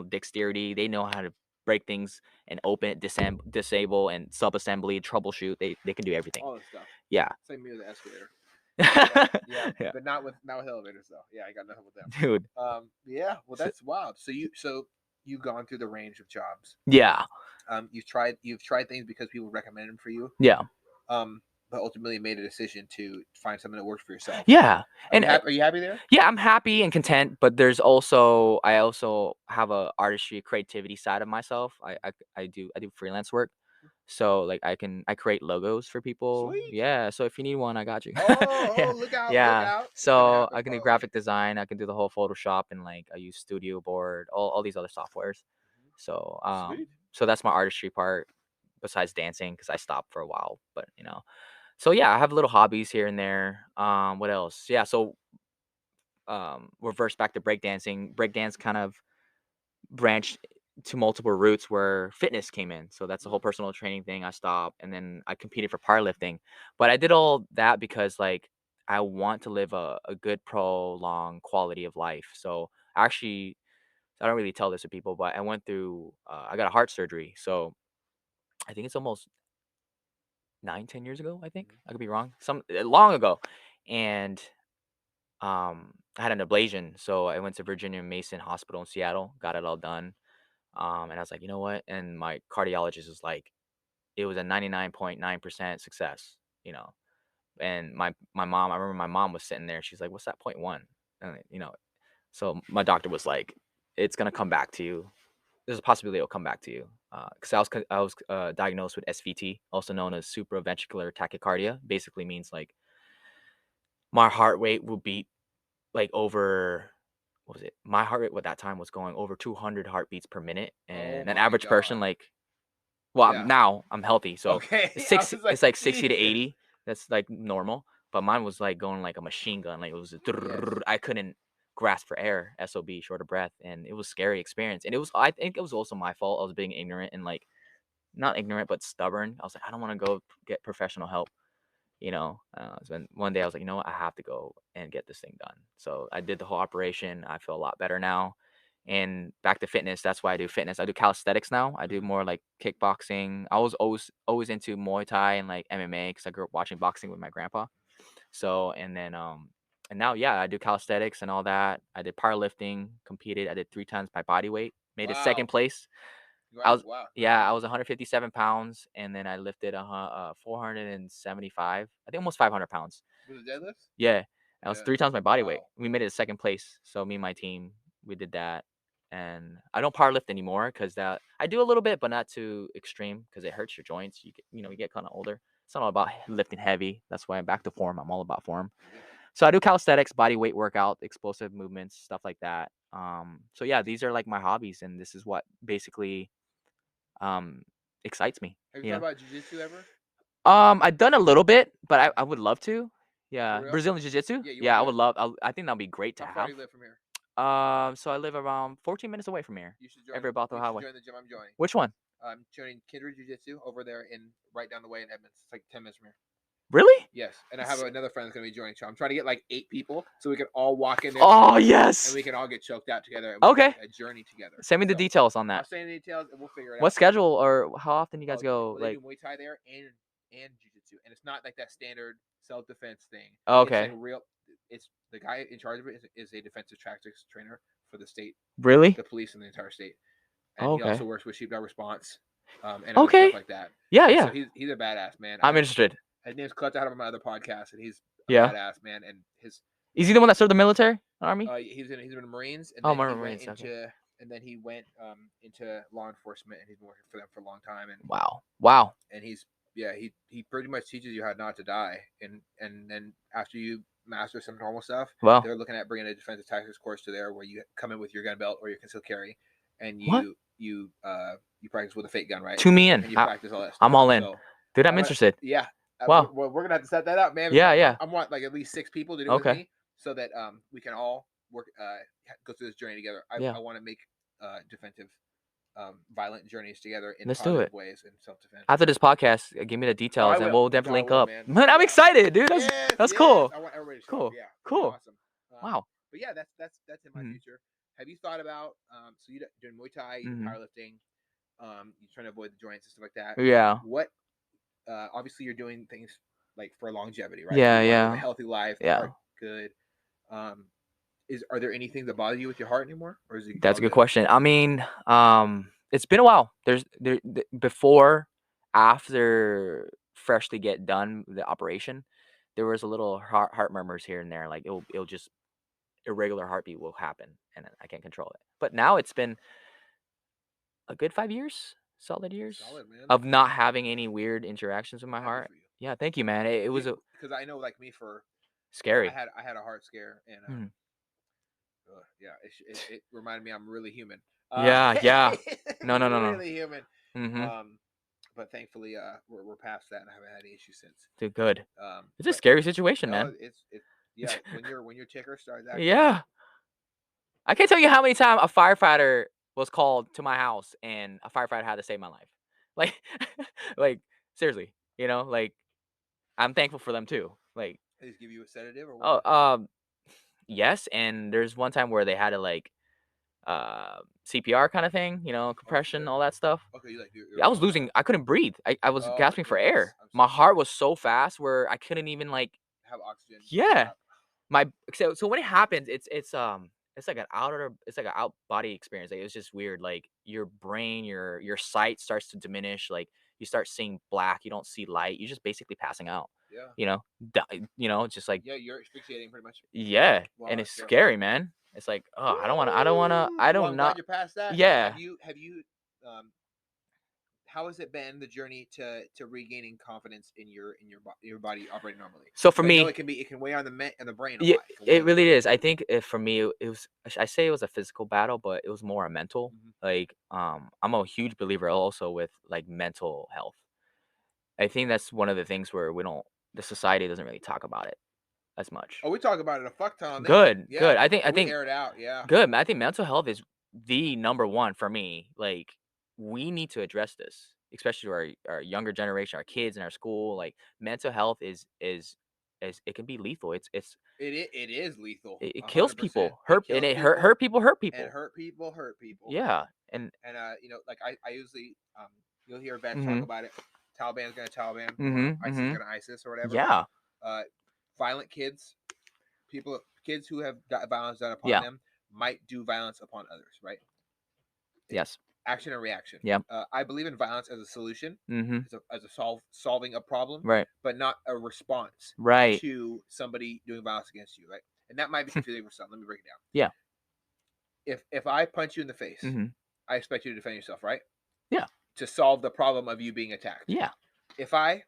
dexterity. They know how to break things and open, disable, and sub-assembly, troubleshoot. They can do everything.
All this stuff.
Yeah.
Same me with the escalator.
Yeah,
but not with elevators though. Yeah, I got nothing with them.
dude.
Yeah, well that's wild. So you've gone through the range of jobs.
Yeah.
You've tried things because people recommended them for you.
Yeah.
But ultimately made a decision to find something that works for yourself.
Yeah.
Are you happy there?
Yeah, I'm happy and content, but I also have a artistry, creativity side of myself. I do freelance work. So like I create logos for people.
Sweet.
Yeah. So if you need one, I got you.
Oh, look out.
Yeah.
Look out.
So I can do graphic design. I can do the whole Photoshop, and like I use Studio Board, all these other softwares. So
Sweet.
so that's my artistry part. Besides dancing, because I stopped for a while, but So yeah, I have little hobbies here and there. What else? Yeah. So reverse back to breakdancing. Breakdance kind of branched to multiple routes where fitness came in. So that's the whole personal training thing. I stopped, and then I competed for powerlifting. But I did all that because like I want to live a good prolonged quality of life. So actually, I don't really tell this to people, but I went through I got a heart surgery. So I think it's almost 9-10 years ago. I think I could be wrong. Some long ago. And I had an ablation, so I went to Virginia Mason Hospital in Seattle, got it all done. And I was like, you know what? And my cardiologist was like, it was a 99.9% success, And my mom, I remember my mom was sitting there. She's like, what's that 0.1? And so my doctor was like, it's gonna come back to you. There's a possibility it'll come back to you. Because I was diagnosed with SVT, also known as supraventricular tachycardia. Basically means like my heart rate will beat like over, what was it? My heart rate at that time was going over 200 heartbeats per minute, and an average person like, well,
Yeah.
now I'm healthy, so
Okay.
it's like 60 to 80. That's like normal, but mine was like going like a machine gun. Like it was, I couldn't grasp for air, SOB, short of breath, and it was a scary experience. And I think it was also my fault. I was being ignorant and like not ignorant but stubborn. I was like, I don't want to go get professional help. So then one day I was like, you know what, I have to go and get this thing done. So I did the whole operation. I feel a lot better now. And back to fitness. That's why I do fitness. I do calisthenics now. I do more like kickboxing. I was always into Muay Thai and like MMA because I grew up watching boxing with my grandpa. So and then and now yeah, I do calisthenics and all that. I did powerlifting, competed. I did 3 times my body weight, made it second place. I was I was 157 pounds, and then I lifted 475. I think almost 500 pounds.
Was it deadlifts?
Yeah, that was 3 times my body weight. We made it second place. So me and my team, we did that, and I don't powerlift anymore because that I do a little bit, but not too extreme because it hurts your joints. You get kind of older. It's not all about lifting heavy. That's why I'm back to form. I'm all about form. So I do calisthenics, body weight workout, explosive movements, stuff like that. So yeah, these are like my hobbies, and this is what basically excites me.
Have you thought about jiu-jitsu ever?
I've done a little bit, but I would love to. Yeah,
For real?
Brazilian jiu-jitsu.
Yeah,
Yeah, I would love. I think that'd be great to
How far
have.
do you live from here?
So I live around 14 minutes away from here.
You should join.
Highway.
Join the gym I'm joining.
Which one?
I'm joining Kindred Jiu-Jitsu over there right down the way in Edmonds. It's like 10 minutes from here.
Really?
Yes, and I have another friend that's going to be joining. So I'm trying to get like 8 people so we can all walk in there.
Oh yes.
And we can all get choked out together. And
Okay.
A journey together.
Send me the details on that.
I'll send you the details and we'll figure it out.
What schedule or how often you guys go?
They
Like
do Muay Thai there and Jiu-Jitsu, and it's not like that standard self-defense thing.
Oh, okay.
It's the guy in charge of it is a defensive tactics trainer for the state.
Really?
The police in the entire state. And he also works with Sheepdog Response. And other stuff like that.
Yeah.
So he's a badass man.
I'm interested.
His name's Clutch. I had him on my other podcast, and he's a badass man. And
is he the one that served the military army?
He's in the Marines. And
then
Marines.
Okay.
And then he went into law enforcement, and he's been working for them for a long time. And
wow.
And he pretty much teaches you how not to die. And then after you master some normal stuff, they're looking at bringing a defensive tactics course to there where you come in with your gun belt or your concealed carry, and you practice with a fake gun, right?
To me in.
And you practice all that stuff.
I'm all in. So, dude, I'm interested.
Yeah.
Wow.
We're going to have to set that up, man.
Yeah.
I want like at least 6 people to do it with me so that we can all work, go through this journey together. I want to make defensive, violent journeys together in positive ways and self-defense.
After this podcast, give me the details and we'll definitely link up. Man, I'm excited, dude. That's cool.
I want everybody to show
cool.
Up. Yeah.
Cool.
Awesome.
Wow.
But yeah, that's in my future. have you thought about so you doing Muay Thai, you do
Mhm.
powerlifting, you're trying to avoid the joints and stuff like that.
Yeah.
What obviously you're doing things like for longevity, right?
Yeah,
You want to live a
yeah.
healthy life, the
Yeah.
heart good. Um, are there anything that bother you with your heart anymore, or is it
That's
all
a good
good?
question. I mean, it's been a while. Before, after freshly get done the operation, there was a little heart murmurs here and there. Like it'll just irregular heartbeat will happen, and I can't control it. But now it's been a good 5 years, solid years
Solid, man.
of not having any weird interactions with my
Happy
heart.
for you.
Yeah, thank you, man. It was a
Because I know, like me, I
scary.
had a heart scare, and
Mhm.
yeah, it reminded me I'm really human.
Yeah, yeah. No, no, no, no.
Really human.
Mhm.
Um, but thankfully, we're past that and I haven't had any issues since.
Dude, good. It's a
But
scary situation,
no,
man.
it's yeah. When your ticker starts acting up,
Yeah. I can't tell you how many times a firefighter was called to my house and a firefighter had to save my life. Like, like seriously, like I'm thankful for them too. Like,
they just give you a sedative or
oh,
what?
yes. And there's one time where they had to like, CPR kind of thing,
Oh
compression,
shit.
all that stuff.
Okay, you like
Yeah, I was
oh
losing. I couldn't breathe. I was
oh my
gasping for
goodness.
air.
I'm so
My heart
sorry.
was so fast where I couldn't even like.
Have oxygen.
Yeah.
Yeah.
So when it happens, it's like it's like an out body experience. Like, it's just weird. Like your brain, your sight starts to diminish. Like you start seeing black. You don't see light. You're just basically passing out.
Yeah.
You know, it's just like
Yeah, you're asphyxiating pretty much.
yeah,
Wow,
and it's
that's terrible.
scary, man. It's like oh, I don't want to. I
Well,
don't
I'm glad
not.
you're past that.
Yeah.
Have you um how has it been the journey to regaining confidence in your body operating normally?
So for
Because I know
me,
it can weigh on the brain a
yeah,
lot. It can weigh
it
on the
really
brain.
is. I think for me, it was. I say it was a physical battle, but it was more a mental.
Hmm.
Like, I'm a huge believer also with like mental health. I think that's one of the things where the society doesn't really talk about it as much.
Oh, we talk about it a fuck ton on this.
Good,
Yeah.
good. I
Oh, we
think
air it out. Yeah.
good. I think mental health is the number one for me. Like, we need to address this, especially our younger generation, our kids in our school. Like, mental health is it can be lethal.
It is lethal.
It kills
100%.
people.
It
Hurt and
kills
it
people
hurt people. Hurt
and
people.
hurt people. Hurt people.
Yeah, and
And like I usually you'll hear vets talk
mhm,
about it. Taliban's gonna Taliban or
mhm,
ISIS is
mhm.
gonna ISIS or whatever.
Yeah,
Uh, violent kids who have got violence done upon
yeah,
them might do violence upon others, right? It's
yes,
action and reaction.
yeah,
I believe in violence as a solution,
mhm,
as a solving a problem,
right,
but not a response
right,
to somebody doing violence against you, right? And that might be confusing for some. Let me break it down.
yeah,
If I punch you in the face,
mhm,
I expect you to defend yourself, right?
yeah,
To solve the problem of you being attacked.
yeah,
If I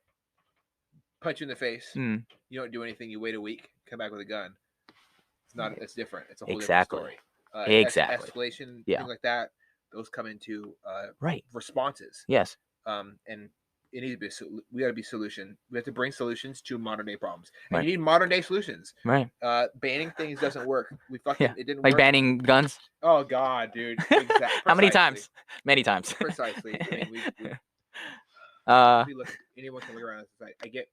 punch you in the face,
mm,
you don't do anything. You wait a week, come back with a gun. It's not. It's different. It's a whole different
exactly,
story.
exactly,
Escalation,
yeah,
things like that. Those come into
right,
responses.
yes,
And it needs to be. We got to be solution. We have to bring solutions to modern day problems, and
right,
you need modern day solutions.
right,
Banning things doesn't work.
yeah,
It didn't
like
work.
banning guns.
Oh God, dude. Exactly.
How many
Precisely.
times? Many times.
Precisely. I mean, we
uh,
we look. Anyone can look around and say, I get.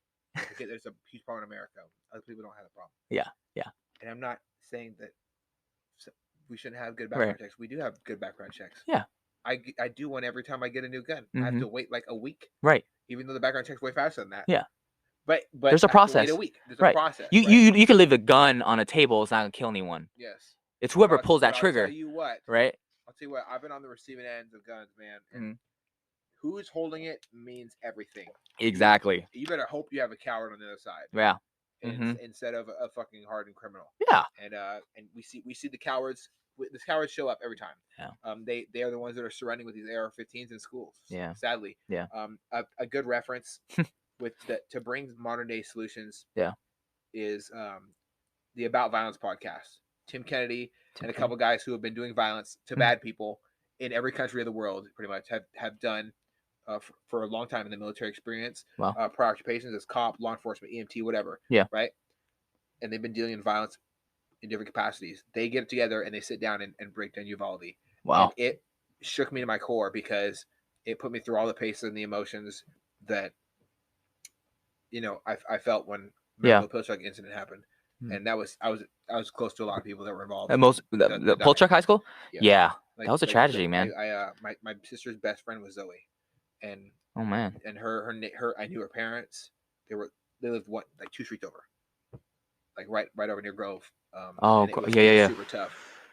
There's a huge problem in America. Other people don't have a problem.
yeah, yeah,
And I'm not saying that we shouldn't have good
right,
background checks. We do have good background checks.
yeah,
I do one every time I get a new gun. I have
mhm,
to wait like a week,
right,
even though the background check's way faster than that.
yeah.
But
There's a
I have to wait a
process,
week. There's a
right?
process,
You
right?
you you can leave a gun on a table. It's not gonna kill anyone.
Yes.
It's whoever
But
pulls that
I'll tell
trigger,
you what.
right?
I'll tell you what. I've been on the receiving ends of guns, man, and
Mhm.
who's holding it means everything.
Exactly.
You better hope you have a coward on the other side,
Yeah. Mhm.
instead of a fucking hardened criminal.
Yeah.
And we see the cowards. The cowards show up every time.
Yeah.
They are the ones that are surrounding with these AR-15s in schools.
Yeah.
Sadly.
Yeah.
A good reference to bring modern day solutions.
Yeah.
Is the About Violence podcast. Tim Kennedy and a couple guys who have been doing violence to bad people in every country of the world, pretty much have done for a long time in the military experience.
Wow.
Prior occupations as cop, law enforcement, EMT, whatever.
Yeah.
Right. And they've been dealing in violence in different capacities. They get together and they sit down and break down Uvalde.
Wow.
And it shook me to my core because it put me through all the paces and the emotions that I felt when the Pillsbury incident happened. and I was close to a lot of people that were involved
And most
that
the Pull
died.
Truck High School.
Yeah,
Yeah, that
like
was a tragedy,
I
man.
my sister's best friend was Zoe, and
Oh man.
her I knew her parents. They lived like 2 streets over, like right over near Grove.
Oh
And it was
yeah,
it
yeah,
was
yeah.
super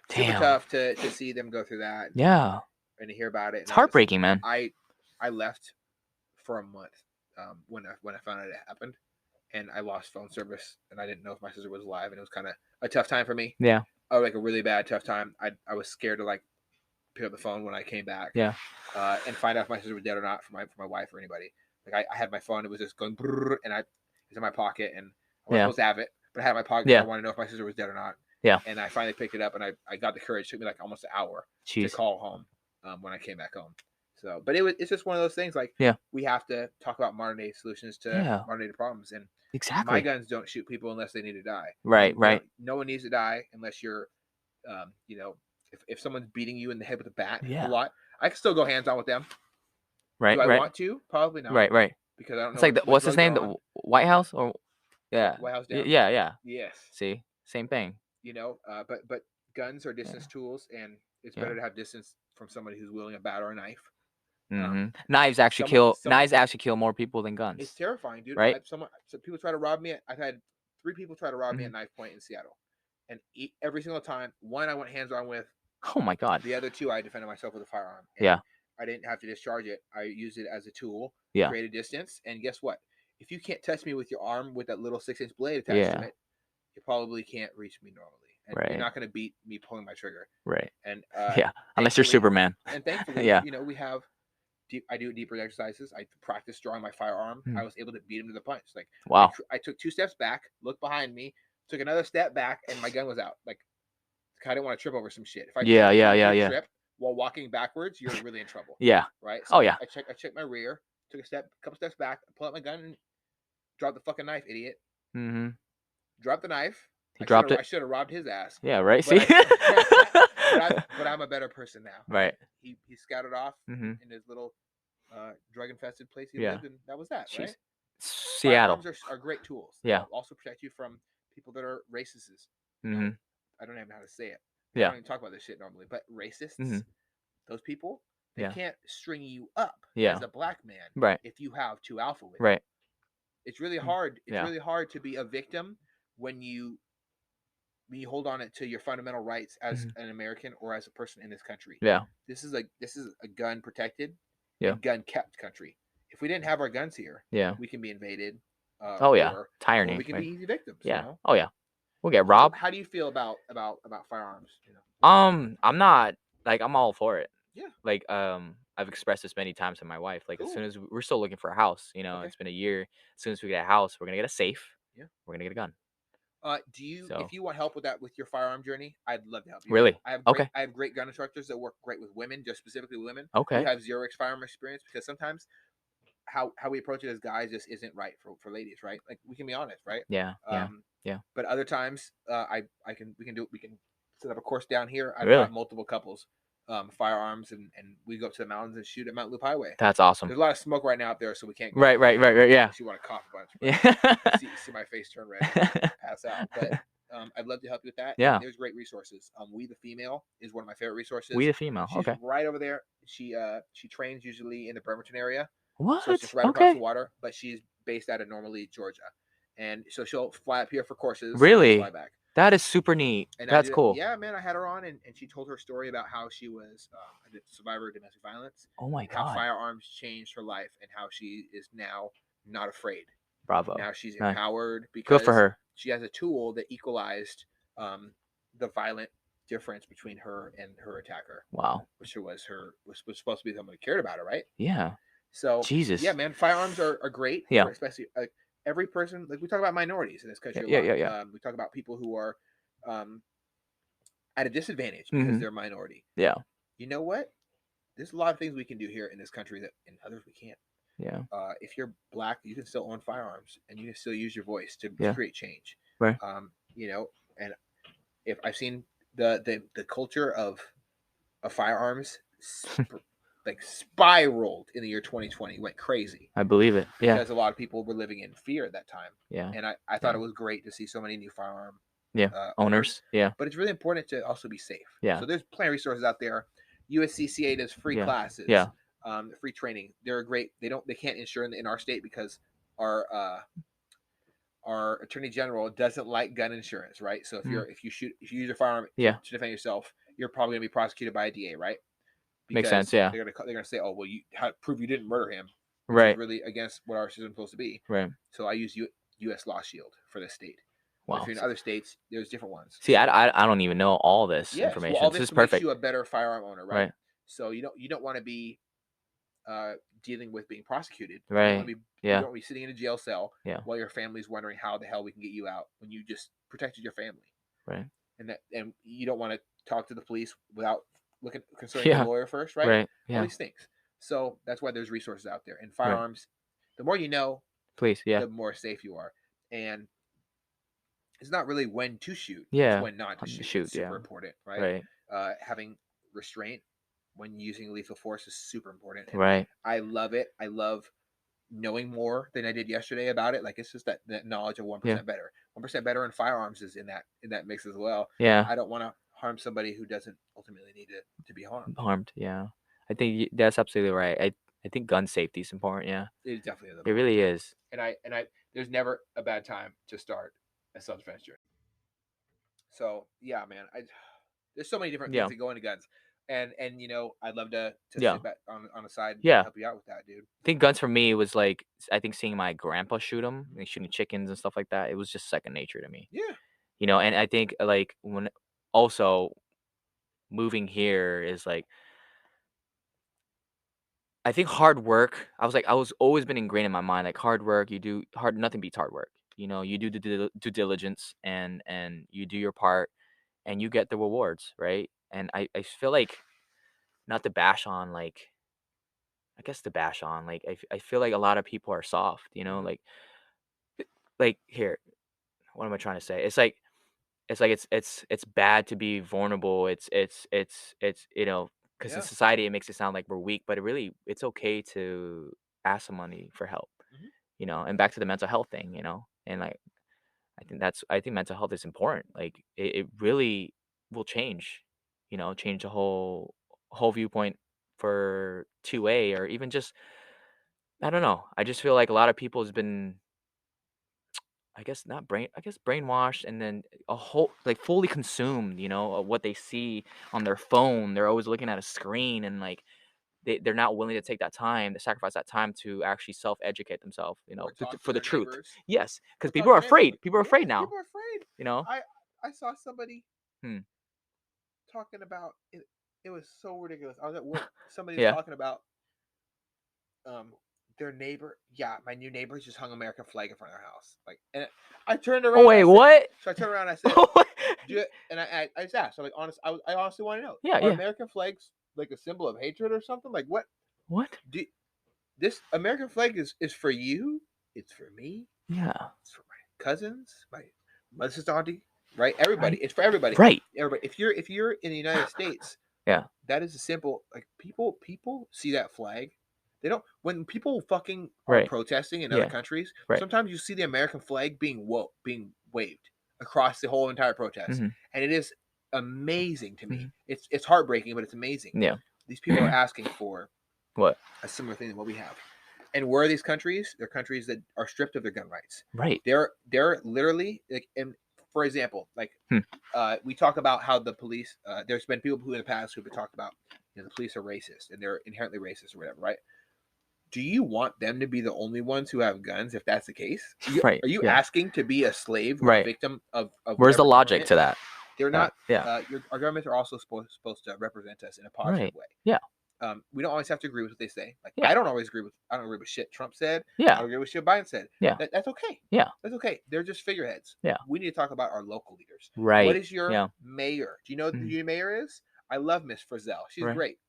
Damn.
tough to see them go through that
Yeah,
and to hear about it.
it's
And
heartbreaking, man.
I left for a month when I found out it happened, and I lost phone service, and I didn't know if my sister was alive, and it was kind of a tough time for me.
Yeah,
Oh, like a really bad tough time. I was scared to like pick up the phone when I came back,
yeah,
and find out if my sister was dead or not for my wife or anybody. Like I had my phone, it was just going brrr, and it was in my pocket, and I wasn't
yeah,
supposed to have it, but I had it in my pocket because I
yeah,
wanted to know if my sister was dead or not.
yeah.
And I finally picked it up, and I got the courage. It took me like almost an hour to
Jeez.
call home when I came back home. So, but it's just one of those things. Like
Yeah,
we have to talk about modern day solutions to
yeah.
modern day problems, and my
Exactly.
guns don't shoot people unless they need to die.
Right, right.
No one needs to die unless you're, you know, if someone's beating you in the head with a bat a
Yeah.
lot, I can still go hands on with them. Do
Right,
I
right,
want to? Probably not,
right, right.
because I don't
It's
know
like
what
what's his
drugs they're
name? The
on.
White House or yeah,
White House down.
yeah, yeah.
Yes,
See, same thing.
but guns are distance
Yeah,
tools, and it's
yeah.
better to have distance from somebody who's wielding a bat or a knife.
Mm-hmm.
Um, someone
Knives actually kill more people than
It's
guns,
terrifying, dude.
right?
So people try to rob me. I've had 3 people try to rob me
Hmm.
at knife point in Seattle, and every single time, one I went hands on with,
Oh my God.
the other two I defended myself with a firearm, and
Yeah,
I didn't have to discharge it. I used it as a tool,
yeah,
create a distance, and guess what? If you can't touch me with your arm with that little 6-inch blade attached to
yeah.
it, you probably can't reach me normally, and you're
Right,
not going to beat me pulling my trigger.
right.
And
Yeah, unless you're
thankfully,
Superman. Yeah.
we have I do deeper exercises. I practice drawing my firearm. I
Mm.
was able to beat him to the punch. Like
Wow.
I took 2 steps back, looked behind me, took another step back, and my gun was out. Like I didn't want to trip over some shit. If I
Yeah, yeah,
if
yeah,
you
yeah.
trip while walking backwards, you're really in trouble,
Yeah.
right? So
Oh yeah.
I checked my rear, took couple steps back, pull out my gun, and drop the fucking knife, idiot.
Mm-hmm.
Drop the knife.
He dropped
I
it.
should have robbed his ass,
Yeah. Right.
but
See.
but I'm a better person now.
Right.
He scouted off
Mm-hmm.
in his little drug infested place he
Yeah.
lived, and that was that,
Jeez.
right?
Seattle.
Firearms are great tools.
Yeah.
They'll also protect you from people that are racists.
Mm-hmm.
I don't even know how to say it. I
Yeah.
don't even talk about this shit normally, but
Mm-hmm.
racists, those people, they
Yeah.
can't string you up
Yeah.
as a black man
Right.
if you have 2 alpha with you.
Right.
It's really hard. It's
Yeah.
really hard to be a victim when you hold on it to your fundamental rights as
Mm-hmm.
an American or as a person in this country.
Yeah.
This is a gun protected
Yeah.
and gun kept country. If we didn't have our guns here,
Yeah.
we can be invaded,
Oh yeah.
or
Tyranny.
we can be
Right.
easy victims.
Yeah. Oh yeah. We'll get
So
robbed.
how do you feel about firearms?
I'm not like I'm all for it.
Yeah.
Like I've expressed this many times to my wife. Like as
Cool.
soon as we're still looking for a house,
Okay.
it's been a year. As soon as we get a house, we're gonna get a safe.
Yeah.
We're gonna get a gun.
If
So
you want help with that with your firearm journey, I'd love to help you.
really, okay,
I have great gun instructors that work great with women, just specifically women who
okay,
have 0x firearm experience, because sometimes how we approach it as guys just isn't right for ladies, right? Like we can be honest, right?
yeah, yeah,
Um,
yeah.
but other times, I can we can set up a course down here. I've
Really,
taught multiple couples firearms, and we go up to the mountains and shoot at Mount Loop Highway.
that's awesome.
There's a lot of smoke right now up there, so we can't go
Right, right, right, right. Yeah,
unless you want to cough a bunch. But
yeah,
see my face turn red and pass out. But I'd love to help you with that.
yeah.
And there's great resources. We the Female is one of my favorite resources.
We the female.
She's
Okay.
right over there. She trains usually in the Bremerton area, so it's
What?
just right across the
Okay.
water. But she's based out of Normally, Georgia, and so she'll fly up here for courses and
Really?
fly back.
That is super neat.
And
That's cool.
yeah, man, I had her on, and she told her story about how she was a survivor of domestic violence,
Oh my
how
god.
firearms changed her life, and how she is now not afraid.
Bravo.
Now she's
Nice.
empowered
Good for
because
her.
she has a tool that equalized the violent difference between her and her attacker,
Wow.
which was supposed to be someone who cared about her, right?
Yeah.
So
Jesus.
yeah, man, firearms are great.
Yeah.
For especially every person. Like we talk about minorities in this country
Yeah,
a lot.
yeah, yeah.
We talk about people who are at a disadvantage because
Mhm.
they're a minority.
Yeah.
You know what? There's a lot of things we can do here in this country that in others we can't.
Yeah.
If you're black, you can still own firearms and you can still use your voice to
Yeah.
create change.
Right.
And if I've seen the culture of firearms like spiraled in the year 2020, went crazy
I believe it. Yeah.
because a lot of people were living in fear at that time.
Yeah.
And I thought it was great to see so many new firearm
Yeah.
owners.
Yeah.
But it's really important to also be safe.
Yeah.
So there's plenty of resources out there. USCCA does free
Yeah.
classes,
Yeah.
free training. They're great. They can't insure in our state because our attorney general doesn't like gun insurance, right? So if you use a firearm to defend yourself, you're probably gonna be prosecuted by a DA, right?
Makes sense.
Because
Yeah.
they're gonna say, oh well, you prove you didn't murder him, which
Right.
is really against what our system's supposed to be.
Right.
So I use U.S. Law Shield for this state. But
Wow.
if you're in other states, there's different ones.
See, I don't even know all this
Yes, well,
information.
all
This
this
is
makes
perfect.
you a better firearm owner, right?
Right.
So you don't want to be dealing with being prosecuted.
Right.
You don't want to be
Yeah.
you don't want to be sitting in a jail cell
Yeah.
while your family's wondering how the hell we can get you out when you just protected your family.
Right.
And you don't want to talk to the police without consulting a lawyer first, right?
Right. Yeah.
All these things. So that's why there's resources out there. And
Right.
firearms, the more you know,
Please. Yeah.
the more safe you are. And it's not really when to shoot;
Yeah.
it's when not to shoot. It's super important, right?
Right.
Having restraint when using lethal force is super important. And
Right.
I love it. I love knowing more than I did yesterday about it. Like it's just that knowledge of 1%
Yeah.
better. 1% better in firearms is in that mix as well.
Yeah.
I don't want to harm somebody who doesn't ultimately need to be harmed.
Harmed. Yeah. I think that's absolutely right. I think gun safety is important. Yeah.
It definitely is.
It really is.
And I there's never a bad time to start a self-defense journey. So yeah, man, there's so many different things that go into guns. And I'd love to sit back on the side and help you out with that, dude.
I think guns for me was like, I think seeing my grandpa shoot them, like shooting chickens and stuff like that, it was just second nature to me.
Yeah.
And I think like when also moving here is like, I think hard work. I was always been ingrained in my mind, like hard work. Nothing beats hard work. You do the due diligence and you do your part, and you get the rewards, right? And I feel like, not to bash on, like, I guess to bash on, like, I feel like a lot of people are soft, like here, what am I trying to say? It's bad to be vulnerable. It's because in
Yeah.
society it makes it sound like we're weak, but it's okay to ask somebody for help. And back to the mental health thing, and like I think mental health is important. Like it really will change the whole viewpoint for 2A, or even just, I don't know. I just feel like a lot of people has been, I guess brainwashed, and then a whole, like, fully consumed, of what they see on their phone. They're always looking at a screen, and like they're not willing to take that time, to sacrifice that time to actually self-educate themselves,
Or talk
for
to
the
their
truth.
neighbors.
Yes,
Or
because
talk
people
to
are
their neighbors.
afraid. People are afraid
Yes,
now.
people are afraid. I saw somebody
Hmm.
talking about it. It was so ridiculous. I was at work. Somebody was
Yeah.
talking about their neighbor. Yeah, my new neighbors just hung American flag in front of their house. Like, and I turned around.
Oh wait, what?
So I turned around and I said, and I just asked. So, like, I honestly want to know.
Yeah,
Are
yeah.
American flags like a symbol of hatred or something? Like what?
What?
This American flag is for you. It's for me.
Yeah.
It's for my cousins, my mother, sister, auntie, right? Everybody.
Right.
It's for everybody.
Right.
Everybody. If you're in the United States,
Yeah.
that is a simple, like, people see that flag. They don't, when people fucking are
Right.
protesting in
Yeah.
other countries,
Right.
sometimes you see the American flag being waved across the whole entire protest.
Mhm.
And it is amazing to me.
Mhm.
It's heartbreaking, but it's amazing.
Yeah.
These people are asking for
What?
a similar thing than what we have. And where are these countries? They're countries that are stripped of their gun rights.
Right.
They're literally, like, and for example, like, we talk about how the police. There's been people who in the past who've talked about, the police are racist and they're inherently racist or whatever, right? Do you want them to be the only ones who have guns? If that's the case,
Right.
Are you
Yeah.
asking to be a slave or
Right.
a victim of?
Where's the
whatever
logic
government?
to that?
They're not.
Yeah.
Our governments are also supposed to represent us in a positive
Right.
way.
Yeah.
We don't always have to agree with what they say. Like,
Yeah.
I don't agree with shit Trump said. I
Yeah.
don't agree with shit Biden said.
Yeah.
That's okay.
Yeah.
That's okay. They're just figureheads.
Yeah.
We need to talk about our local leaders.
Right.
What is your
Yeah.
mayor? Do you know who your mayor is? I love Miss Frizzell. She's
Right.
great.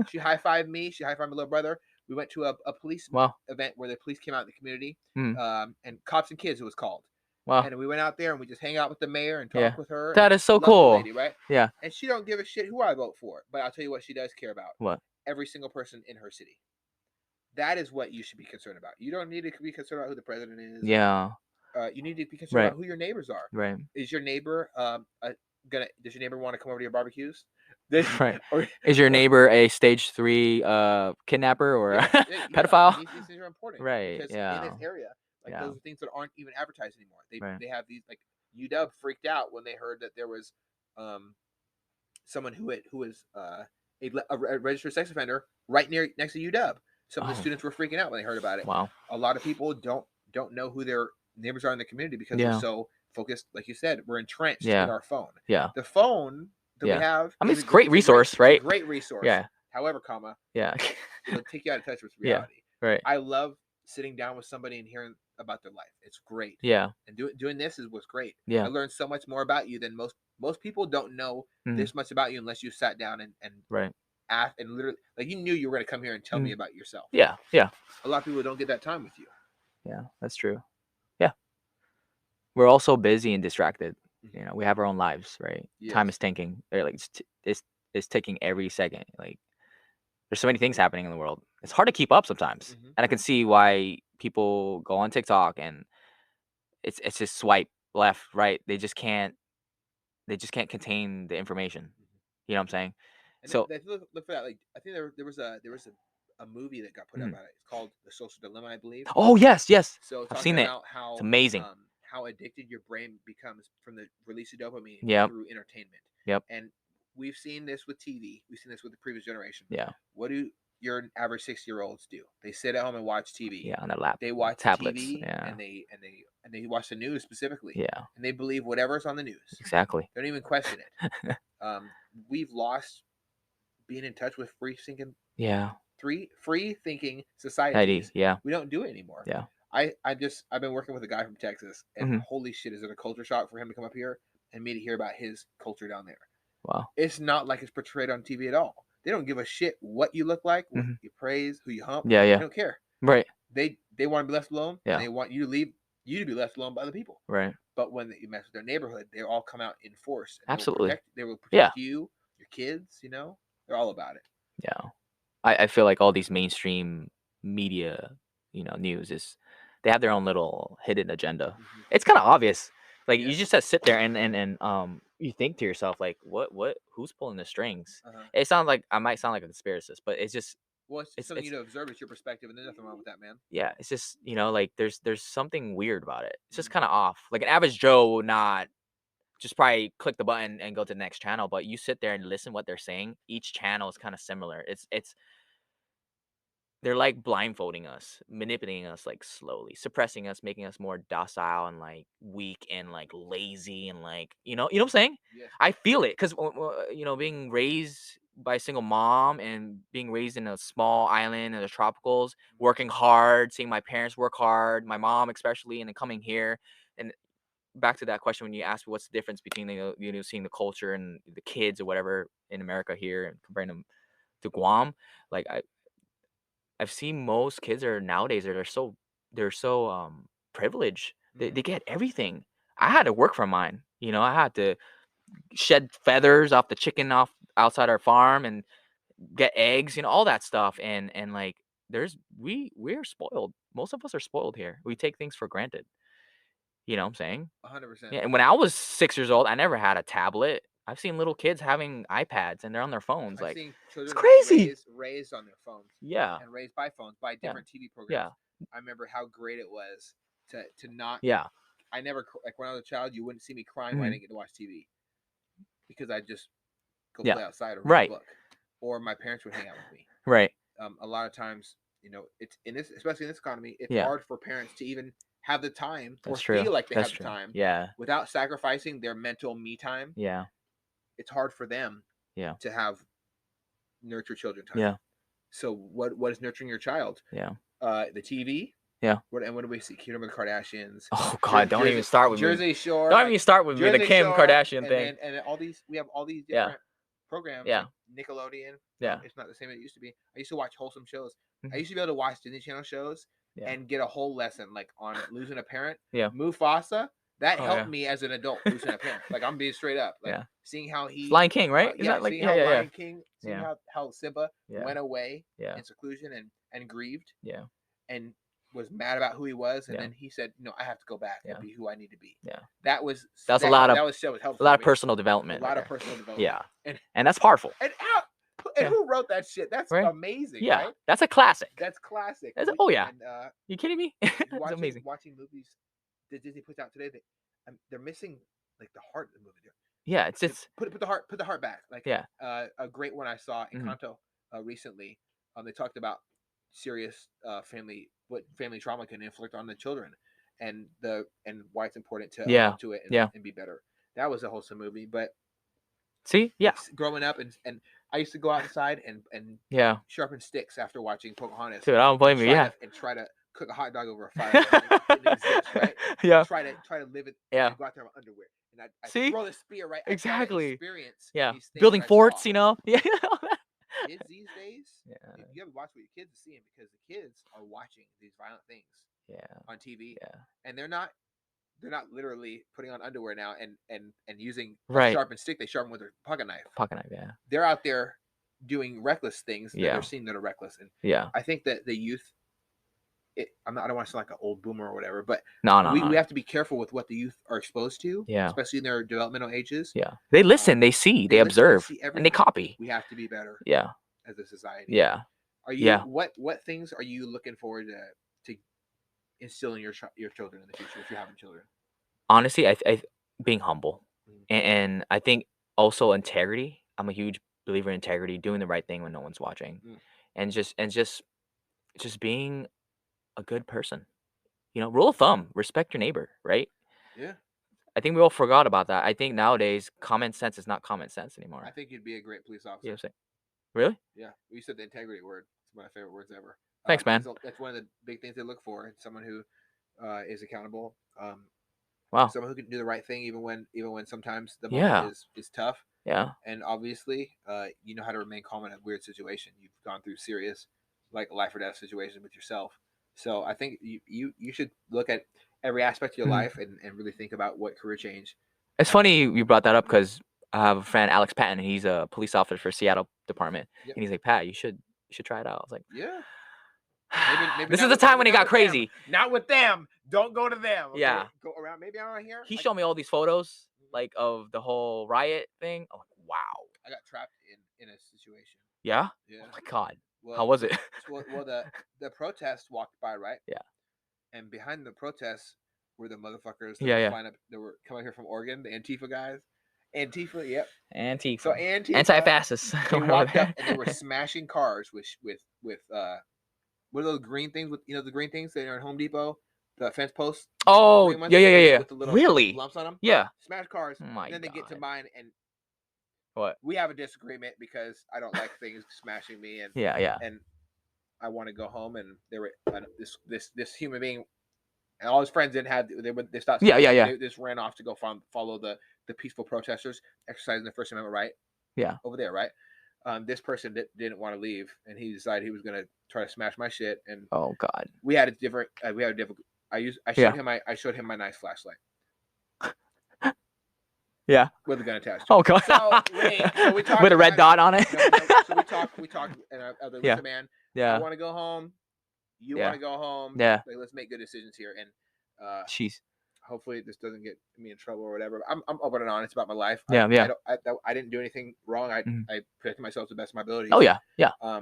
She high-fived me. She high-fived my little brother. We went to a police
Wow.
event where the police came out in the community,
Mm.
and Cops and Kids, it was called.
Wow.
And we went out there and we just hang out with the mayor and
Yeah.
talk with her.
That
And
is so
lovely
cool.
lady, right?
Yeah.
And she don't give a shit who I vote for. But I'll tell you what she does care about.
What?
Every single person in her city. That is what you should be concerned about. You don't need to be concerned about who the president is.
Yeah.
You need to be concerned
Right.
about who your neighbors are.
Right.
Is your neighbor does your neighbor want to come over to your barbecues?
Right.
or,
Is your
or
neighbor a stage 3 kidnapper or a
yeah.
pedophile?
These things are important
Right.
because in
Yeah.
this area, like
Yeah.
those are things that aren't even advertised anymore.
Right.
They have these like UW freaked out when they heard that there was someone who was a registered sex offender right next to UW. Some of the
Oh,
students were freaking out when they heard about it.
wow.
A lot of people don't know who their neighbors are in the community because we're
Yeah.
so focused, like you said, we're entrenched in
Yeah.
our phone.
Yeah.
The phone that we
Yeah.
have,
I mean, it's a great resource,
it's
right?
a great resource.
Yeah.
However, comma,
Yeah.
it'll take you out of touch with
Yeah.
reality.
Right.
I love sitting down with somebody and hearing about their life. It's great.
Yeah.
And doing this is what's great. I
Yeah.
learned so much more about you than most people don't know
Mhm.
this much about you unless you sat down and
Right.
asked and literally like you knew you were going to come here and tell me
Mhm.
about yourself.
Yeah. Yeah.
A lot of people don't get that time with you.
Yeah. That's true. Yeah. We're all so busy and distracted. You know, we have our own lives, right? Time
Yes.
is ticking. Or like it's ticking every second. Like there's so many things happening in the world. It's hard to keep up sometimes.
Mhm.
And I can see why people go on TikTok and it's just swipe left, right. They just can't contain the information. You know what I'm saying?
And
So,
they look for that. Like I think there was a movie that got put out
mhm.
about it. It's called The Social Dilemma, I believe.
Oh yes, yes.
So
I've
talking
seen it.
about
It's amazing.
how addicted your brain becomes from the release of dopamine
Yep.
through entertainment.
Yep.
And we've seen this with TV. We've seen this with the previous generation.
Yeah.
What do your average 6-year-olds do? They sit at home and watch TV.
Yeah. On their lap.
They watch
Tablets.
TV
Yeah.
and they watch the news specifically.
Yeah.
And they believe whatever's on the news.
Exactly.
They don't even question it. We've lost being in touch with free thinking societies.
Yeah.
We don't do it anymore.
Yeah.
I've been working with a guy from Texas, and
Mhm.
holy shit, is it a culture shock for him to come up here and me to hear about his culture down there?
Wow.
It's not like it's portrayed on TV at all. They don't give a shit what you look like, what
Mhm.
you praise, who you hump.
Yeah.
They
Yeah.
don't care.
Right.
They want to be left alone,
Yeah.
and they want you to be left alone by other people.
Right.
But when you mess with their neighborhood, they all come out in force. And
Absolutely.
They will
Yeah.
protect you, your kids. You know, they're all about it.
Yeah. I feel like all these mainstream media, news they have their own little hidden agenda.
Mhm.
It's kind of obvious. Like you
Yeah.
just have to sit there and you think to yourself like, who's pulling the strings? It sounds like I might sound like a conspiracist, but it's just
Well, it's something
it's
you to observe. It's your perspective, and there's nothing wrong with that, man.
yeah, it's just like there's something weird about it. It's just
Mhm.
kind of off. Like an average Joe would not just probably click the button and go to the next channel, but you sit there and listen what they're saying. Each channel is kind of similar. It's they're like blindfolding us, manipulating us like slowly, suppressing us, making us more docile and like weak and like lazy and like you know what I'm saying?
Yes.
I feel it because being raised by a single mom and being raised in a small island in the tropicals, working hard, seeing my parents work hard, my mom especially, and then coming here and back to that question when you asked what's the difference between seeing the culture and the kids or whatever in America here and comparing them to Guam, like I've seen most kids are nowadays they're so privileged. They get everything. I had to work for mine. I had to shed feathers off the chicken off outside our farm and get eggs, all that stuff. And like we're spoiled. Most of us are spoiled here. We take things for granted. You know what I'm saying?
100%.
Yeah. And when I was 6 years old, I never had a tablet. I've seen little kids having iPads and they're on their phones.
I've
Like
seen
it's
children
crazy.
raised on their phones
Yeah.
and raised by phones by
Yeah.
different TV
Yeah.
programs. I remember how great it was to not.
Yeah.
I never like when I was a child, you wouldn't see me crying when I
Mhm.
didn't get to watch TV because I'd just go
Yeah.
play outside or read
Right.
a book, or my parents would hang out with me.
Right.
A lot of times, it's in this, especially in this economy, it's
Yeah.
hard for parents to even have the time or
That's true.
feel like they
That's
have
true.
the time
Yeah.
without sacrificing their mental me time.
Yeah.
It's hard for them
Yeah.
to have nurture children time.
Yeah.
So what is nurturing your child?
Yeah.
The TV.
Yeah.
What do we see? Kingdom of the Kardashians.
Oh God! Don't even start with me.
Jersey Shore.
Don't even start with me. The
Jersey
Kim
Shore,
Kardashian
and
thing.
then all these we have all these
Yeah.
different programs.
Yeah.
Like Nickelodeon.
Yeah.
It's not the same as it used to be. I used to watch wholesome shows.
Mhm.
I used to be able to watch Disney Channel shows
Yeah.
and get a whole lesson like on losing a parent.
Yeah.
Mufasa that
Oh
helped
yeah.
me as an adult losing a parent. Like I'm being straight up. Like
Yeah.
seeing how
It's
he,
Lion King, right? Is
yeah,
that like
seeing
yeah
how
yeah yeah
Lion King, seeing
yeah
how Simba
yeah
went away
yeah
in seclusion and grieved
yeah
and was mad about who he was, and
yeah
then he said, "No, I have to go back and
yeah
be who I need to be."
yeah.
That was
That's
that was so
a
helpful
lot
to
of
me.
personal
A
development right
lot of
there.
personal development,
Yeah,
and
and that's powerful.
and how and
Yeah,
who wrote that shit? That's
right.
amazing,
Yeah,
right?
that's a classic.
That's classic.
That's oh yeah.
And
You kidding me? It's
watching
amazing.
movies that Disney puts out today, they're missing like the heart of the movie.
Yeah, it's
They
just
put the heart back. Like
yeah.
a great one I saw in
Mhm.
Kanto recently. They talked about serious family trauma can inflict on the children, and why it's important to own
Yeah,
up to it
yeah.
and be better. That was a wholesome movie. But
See, yeah,
like growing up, and I used to go outside and
yeah.
sharpen sticks after watching Pocahontas,
Dude, I don't blame you. Yeah,
and try to cook a hot dog over a fire that didn't exist, right? And
yeah,
try to live it, and
yeah.
I go out there in my underwear, and I
See,
throw the spear, right? I try to
exactly.
experience
Yeah,
these things that
building
I saw.
forts. You know. Yeah.
Kids these days,
Yeah,
you have to watch what your kids are seeing because the kids are watching these violent things
yeah,
on TV,
yeah.
and they're not literally putting on underwear now and using a
Right.
sharpened stick. They sharpen with a pocket knife.
Pocket knife. Yeah,
They're out there doing reckless things that they're
yeah,
seeing that are reckless. And
yeah.
I think that the youth, I don't want to sound like an old boomer or whatever, but
No, no,
we
no.
have to be careful with what the youth are exposed to,
Yeah,
especially in their developmental ages.
yeah. They listen, they see,
They
they
listen, they
observe,
see
and they
everything.
copy.
We have to be better
Yeah,
as a society.
yeah,
Are you
yeah.
what things are you looking forward to instill in your children in the future if you're having children?
Honestly, I being humble,
Mm,
and I think also integrity. I'm a huge believer in integrity, doing the right thing when no one's watching,
mm,
and just being a good person. You know, rule of thumb: respect your neighbor. Right?
yeah,
I think we all forgot about that. I think nowadays common sense is not common sense
I
anymore.
think you'd be a great police
You know what I'm
officer.
saying? Really?
Yeah, you said the integrity word. It's one of my favorite words ever.
Thanks, man.
That's one of the big things they look for. Someone who is accountable.
Wow.
Someone who can do the right thing even when sometimes the moment
Yeah.
is tough.
Yeah.
And obviously, you know how to remain calm in a weird situation. You've gone through serious, like life or death situations with yourself. So I think you should look at every aspect of your
Mhm.
life and really think about what career change.
It's funny you brought that up because I have a friend, Alex Patton, and he's a police officer for Seattle Department,
Yep.
and he's like, Pat, you should try it out. I was like,
Yeah. Maybe
this
not
is the
with
time when it
not
got
with them.
crazy.
Not with them. Don't go to them. Okay.
Yeah.
Go around. Maybe around here.
He showed me all these photos, like of the whole riot thing. I'm like, wow.
I got trapped in a situation.
Yeah.
Yeah.
Oh my god. How
Well,
was it?
the protest walked by, right?
Yeah.
And behind the protests were the motherfuckers that
Yeah.
were
Yeah.
flying up. That were coming here from Oregon. The Antifa guys. Antifa. Yep.
Antifa.
So Antifa.
Anti-fascists.
They
Over
walked up
there.
and they were smashing cars with what are those green things with the green things that are in Home Depot, the fence posts, the
Oh,
green ones
yeah, yeah, yeah, yeah.
with the little
Really?
lumps on them.
Yeah.
Smash cars.
Oh my
And then they get to
god.
mine, and
What?
we have a disagreement because I don't like things smashing me,
Yeah, yeah.
and I want to go home. And there were this human being, and all his friends didn't have they stopped
Yeah, yeah,
smashing.
yeah.
They just ran off to go follow the peaceful protesters exercising the First Amendment right
Yeah.
over there, right? This person didn't want to leave, and he decided he was going to try to smash my shit. And
Oh god.
we had a different. I
Yeah.
showed him my nice flashlight
Yeah.
with a gun attached to it.
Oh god.
So we talked
With a red
about
dot on it.
so we talked, and I was like,
Yeah.
listen, man, I
Yeah.
want to go home. You want
Yeah.
to go home.
Yeah.
Like, let's make good decisions here, and
Jeez.
hopefully this doesn't get me in trouble or whatever. I'm open and honest about my life.
Yeah, yeah.
I didn't do anything wrong.
Mhm.
I protected myself to the best of my abilities.
Oh yeah. Yeah.
I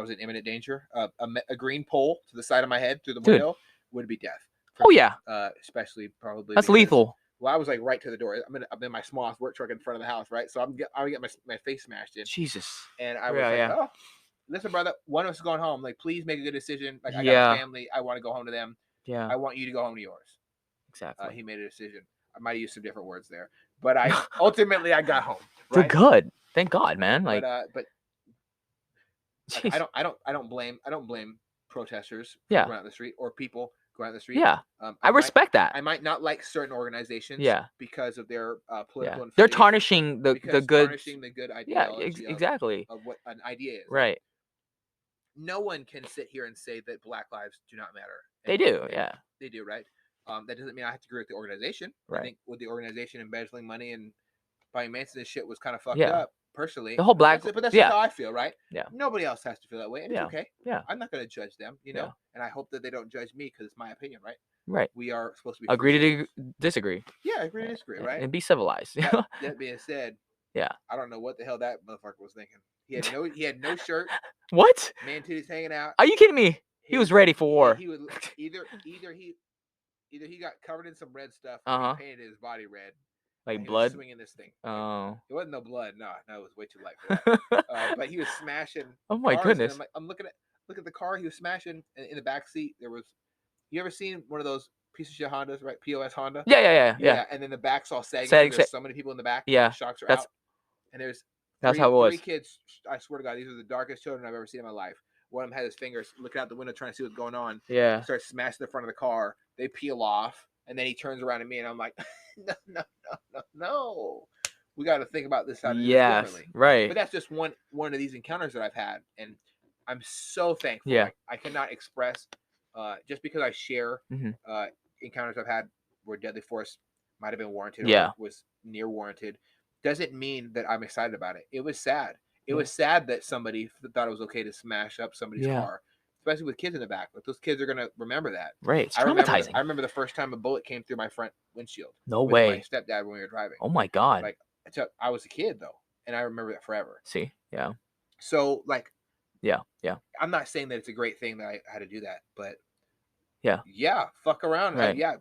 was in imminent danger. A green pole to the side of my head through the
Dude.
window would be death.
Oh yeah.
Especially probably
That's
because,
lethal.
well, I was like right to the door. I'm in my small work truck in front of the house, right? So I'm get my face smashed in,
Jesus.
and I was
Yeah,
like,
yeah.
oh, listen, brother, one of us is going home. Like, please make a good decision. Like, I got
Yeah.
a family. I want to go home to them.
Yeah.
I want you to go home to yours.
Exactly.
He made a decision. I might have used some different words there, but I ultimately I got home.
They're
Right?
good. Thank God, man. Like,
but
jeez.
I don't blame protesters for
Yeah.
going out the street or people going out the street.
Yeah. I respect that.
I might not like certain organizations.
Yeah.
Because of their political
Yeah.
affiliation.
They're tarnishing the good.
Tarnishing the good
Yeah.
ideology
Exactly.
of what an idea is.
Right.
No one can sit here and say that Black lives do not matter.
They do. Yeah.
They do, right? That doesn't mean I have to agree with the organization. I
Right.
think with the organization embezzling money and buying Manson and shit was kind of fucked
Yeah.
up personally.
The whole black.
But that's just
Yeah.
how I feel, right?
Yeah.
Nobody else has to feel that way, and it's
Yeah.
okay.
Yeah.
I'm not going to judge them, you
Yeah.
know, and I hope that they don't judge me because it's my opinion, right?
Right.
We are supposed to be
Agree
free
to
citizens.
disagree.
Yeah, agree to disagree, right?
And be civilized.
That being said,
Yeah.
I don't know what the hell that motherfucker was thinking. He had no shirt,
What?
man titties hanging out.
Are you kidding me? He was ready for war.
He would either he got covered in some red stuff or
Uh-huh.
he painted his body red.
Like
and he was
blood.
swinging this thing.
Oh.
It wasn't no blood. No, it was way too light for that. But he was smashing
Oh my
cars.
goodness.
And I'm looking at the car he was smashing, and in the back seat there was. You ever seen one of those piece of shit Hondas, right? POS Honda.
Yeah.
And then the back's all sagging. There's so many people in the back.
Yeah.
The shocks are
That's
out. And there's
how it was.
3 kids. I swear to God, these are the darkest children I've ever seen in my life. One of them had his fingers looking out the window trying to see what's going on.
Yeah.
He starts smashing the front of the car. They peel off, and then he turns around at me, and I'm like, no. We got to think about this differently.
Right.
But that's just one of these encounters that I've had, and I'm so thankful.
Yeah.
I cannot express just because I share encounters I've had where deadly force might have been warranted or was near warranted, doesn't mean that I'm excited about it. It was sad. It was sad that somebody thought it was okay to smash up somebody's car, especially with kids in the back. Like those kids are gonna remember that.
Right. It's traumatizing.
I remember the first time a bullet came through my front windshield.
No
with
way.
My stepdad when we were driving.
Oh my God.
Like I was a kid though, and I remember that forever.
See. Yeah.
So like.
Yeah.
I'm not saying that it's a great thing that I had to do that, but
yeah,
fuck around.
Right.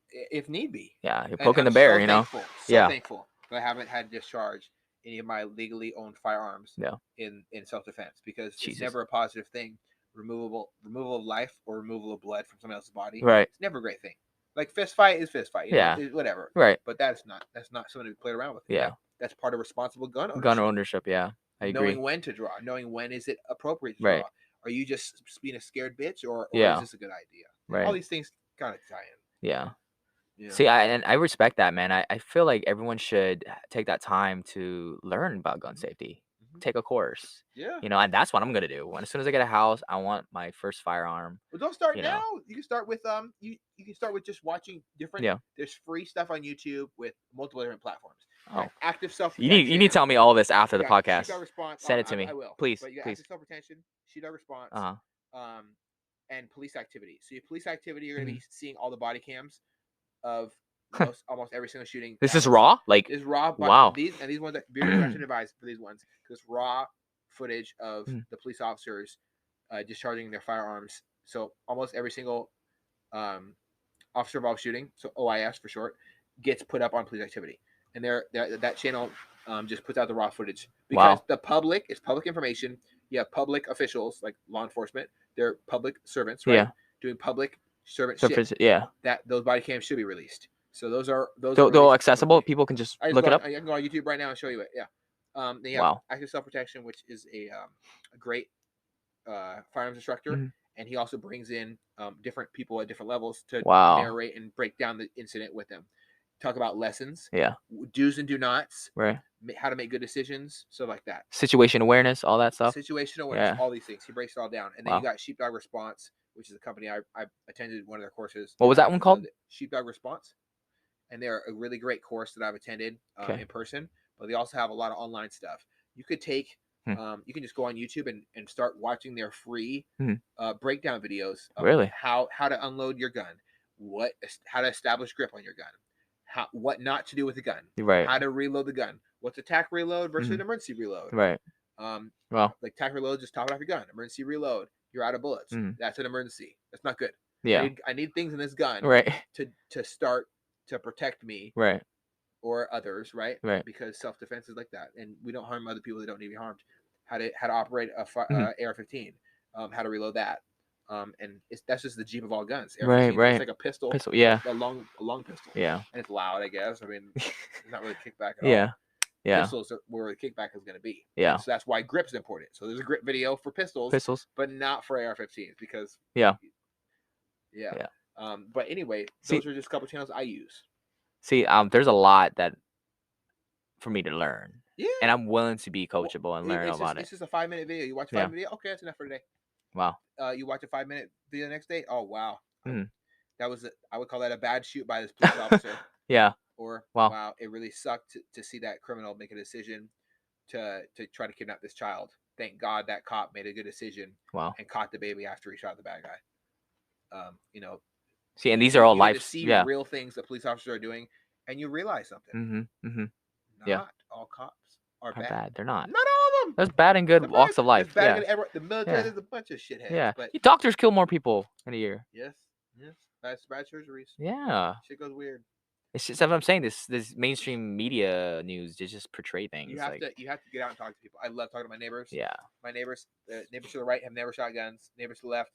If need be.
Yeah, you're poking the bear,
thankful, thankful that I haven't had to discharge any of my legally owned firearms in self-defense because it's never a positive thing. Removal of life or removal of blood from someone else's body.
Right.
It's never a great thing. Like fist fight is fist fight. You know, whatever.
Right.
But that's not something to play around with.
Yeah.
That's part of responsible gun ownership.
Gun ownership, yeah. I agree.
Knowing when to draw, knowing when is it appropriate to draw. Are you just being a scared bitch or is this a good idea?
Right.
All these things kind of tie in.
Yeah. See, I respect that, man. I feel like everyone should take that time to learn about gun safety. Take a course.
Yeah.
You know, and that's what I'm gonna do. As soon as I get a house, I want my first firearm.
Well, don't start now. You can start with you can start with just watching different.
Yeah.
There's free stuff on YouTube with multiple different platforms.
Oh.
Active
self-protection. You need to tell me all this after the podcast.
Sheepdog response.
Send it to me.
I will.
Please.
But you got
please.
active self-protection, sheepdog response, and police activity. So your police activity, you're gonna be seeing all the body cams of almost every single shooting.
This is raw? Like
is raw.
Wow.
These ones that be advised for these ones because raw footage of the police officers discharging their firearms. So almost every single officer involved shooting, so OIS for short, gets put up on police activity, and that channel just puts out the raw footage because the public is public information. You have public officials like law enforcement; they're public servants, right? Doing public servant shit.
Yeah.
That those body cams should be released. So those are
accessible. People can just look it up.
I can go on YouTube right now and show you it. Yeah. Then you have active self-protection, which is a great firearms instructor, and he also brings in different people at different levels to narrate and break down the incident with them. Talk about lessons, do's and do nots,
right?
How to make good decisions, stuff like that.
Situation awareness, all that stuff.
Situational awareness, all these things. He breaks it all down, and then you got Sheepdog Response, which is a company I attended one of their courses.
What was that one called?
Sheepdog Response, and they're a really great course that I've attended in person. But they also have a lot of online stuff. You could take, you can just go on YouTube and start watching their free breakdown videos of how to unload your gun, how to establish grip on your gun, what not to do with the gun, how to reload the gun, what's a tack reload versus an emergency reload, like tack reload, just top it off your gun. Emergency reload, you're out of bullets. That's an emergency. That's not good. I need things in this gun to start to protect me, or others, right? Because self-defense is like that, and we don't harm other people that don't need to be harmed. How to operate a AR-15, how to reload that, and that's just the Jeep of all guns.
Right.
It's like a pistol, a long pistol, and it's loud, I guess. I mean, it's not really kickback at all. Pistols are where the kickback is going to be. So that's why grip is important. So there's a grip video for pistols, but not for AR-15s because but anyway, those are just a couple channels I use.
See, there's a lot that for me to learn.
Yeah.
And I'm willing to be coachable and learn about it.
It's just a 5-minute video. You watch a 5-minute video, okay, that's enough for today.
Wow.
You watch a 5-minute video the next day, oh wow. I would call that a bad shoot by this police officer.
Yeah.
Or
Wow.
wow, it really sucked to see that criminal make a decision to try to kidnap this child. Thank God that cop made a good decision
Wow.
and caught the baby after he shot the bad guy. You know,
See, and these are all
you get to
lives.
see
Yeah.
real things that police officers are doing, and you realize something.
Mm-hmm. Yeah.
Not all cops are
Are
bad.
bad. They're not.
Not all of them.
There's bad and good
Sometimes
walks of
there's
life.
bad
Yeah.
in every the military.
Yeah.
There's a bunch of shitheads,
Yeah.
but
Doctors kill more people in a year.
yes, yes, bad surgeries.
Yeah.
Shit goes weird.
It's just what I'm saying. This mainstream media news, they just portray things like,
You have to get out and talk to people. I love talking to my neighbors.
yeah.
My neighbors, neighbors to the right have never shot guns. Neighbors to the left,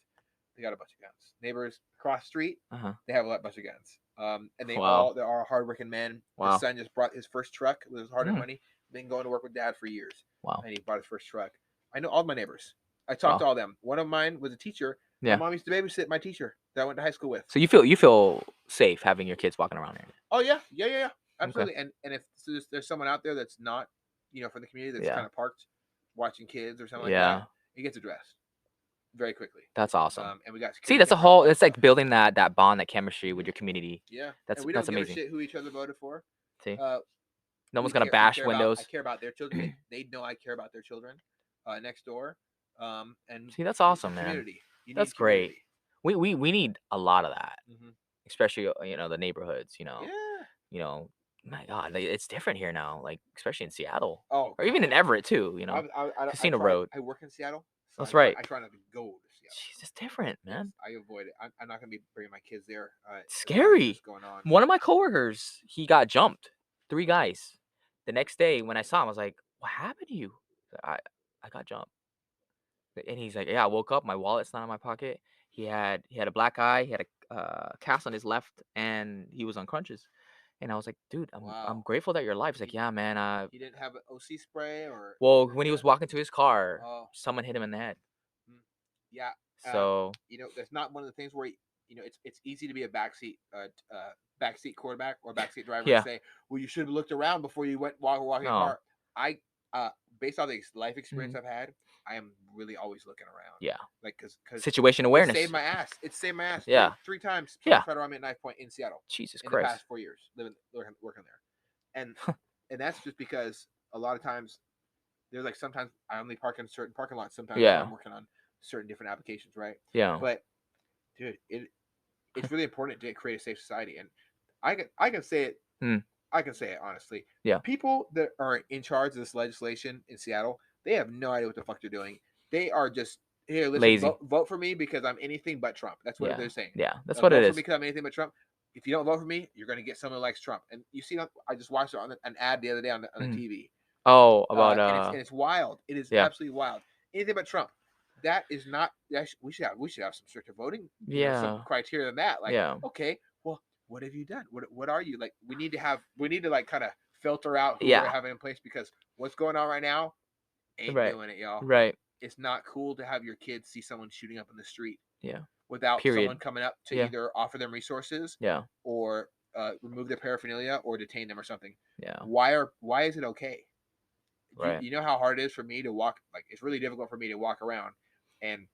they got a bunch of guns. Neighbors across the street,
Uh-huh.
they have a bunch of guns. And
Wow.
they are hardworking men.
Wow.
His son just brought his first truck with his hard-earned
Mm.
money. Been going to work with dad for years,
Wow.
and he bought his first truck. I know all my neighbors. I talked to
Wow.
all of them. One of mine was a teacher.
Yeah.
My mom used to babysit my teacher that I went to high school with.
So you feel safe having your kids walking around here.
Oh yeah, absolutely. And if there's someone out there that's not, from the community that's
Yeah.
kind of parked watching kids or something
Yeah.
like that, it gets addressed very quickly.
That's awesome.
And we got
See, that's a whole. It's like building that bond, that chemistry with your community.
yeah.
That's
and we don't give
amazing.
a shit who each other voted for.
See,
Uh,
no one's
we
gonna
care- we
bash
care about-
windows.
I care about their children. They know I care about their children next door. And
See, that's awesome, man.
community. You
That's
need
great.
community.
We need a lot of that,
Mhm.
especially the neighborhoods.
Yeah.
My God, like, it's different here now. Like especially in Seattle,
Oh,
or even in Everett too. Casino Road.
I work in Seattle. So
That's
I try-
right.
I try not to go to Seattle.
Jeez, it's different, man.
I avoid it. I'm not gonna be bringing my kids there.
It's
as long as
scary.
it's going on.
One of my coworkers, he got jumped. 3 guys. The next day when I saw him, I was like, "What happened to you?" I got jumped. And he's like, "Yeah, I woke up. My wallet's not in my pocket. He had a black eye. He had a cast on his left, and he was on crutches." And I was like, "Dude, I'm
Wow.
grateful that you're alive." He's like, "Yeah, man.
He didn't have an OC spray or.
Well, when he was walking to his car,
Oh,
someone hit him in the head.
yeah.
So
That's not one of the things where it's easy to be a backseat quarterback or backseat driver
Yeah.
and say, well, you should have looked around before you went walking a
No.
car. I based on the life experience
Mhm.
I've had, I am really always looking around.
Yeah.
Like because
Situation awareness.
It saved my ass. It saved my ass.
Yeah.
Three times.
Yeah.
Tried to run me at knife point in Seattle
Jesus
in the
Christ.
past 4 years working there, and that's just because a lot of times there's like sometimes I only park in certain parking lots. Sometimes
Yeah.
I'm working on certain different applications, right?
Yeah.
But dude, it's really important to create a safe society, and I can say it. I can say it honestly.
Yeah.
People that are in charge of this legislation in Seattle, they have no idea what the fuck they're doing. They are just here. Listen,
Lazy.
vote for me because I'm anything but Trump. That's what they're saying.
Yeah, that's what it
vote
is.
for me because I'm anything but Trump. If you don't vote for me, you're going to get someone who likes Trump. And you see, I just watched it on an ad the other day on the TV.
Oh, about
and it's wild. It is absolutely wild. Anything but Trump. That is not. We should have some stricter voting. Some criteria than that. Like, okay, well, what have you done? What are you like? We need to like kind of filter out who we're having in place because what's going on right now ain't doing it, y'all.
Right.
It's not cool to have your kids see someone shooting up in the street.
Yeah.
Without someone coming up to either offer them resources.
Yeah.
Or remove their paraphernalia or detain them or something.
Yeah.
Why is it okay?
Right.
You know how hard it is for me to walk. Like it's really difficult for me to walk around and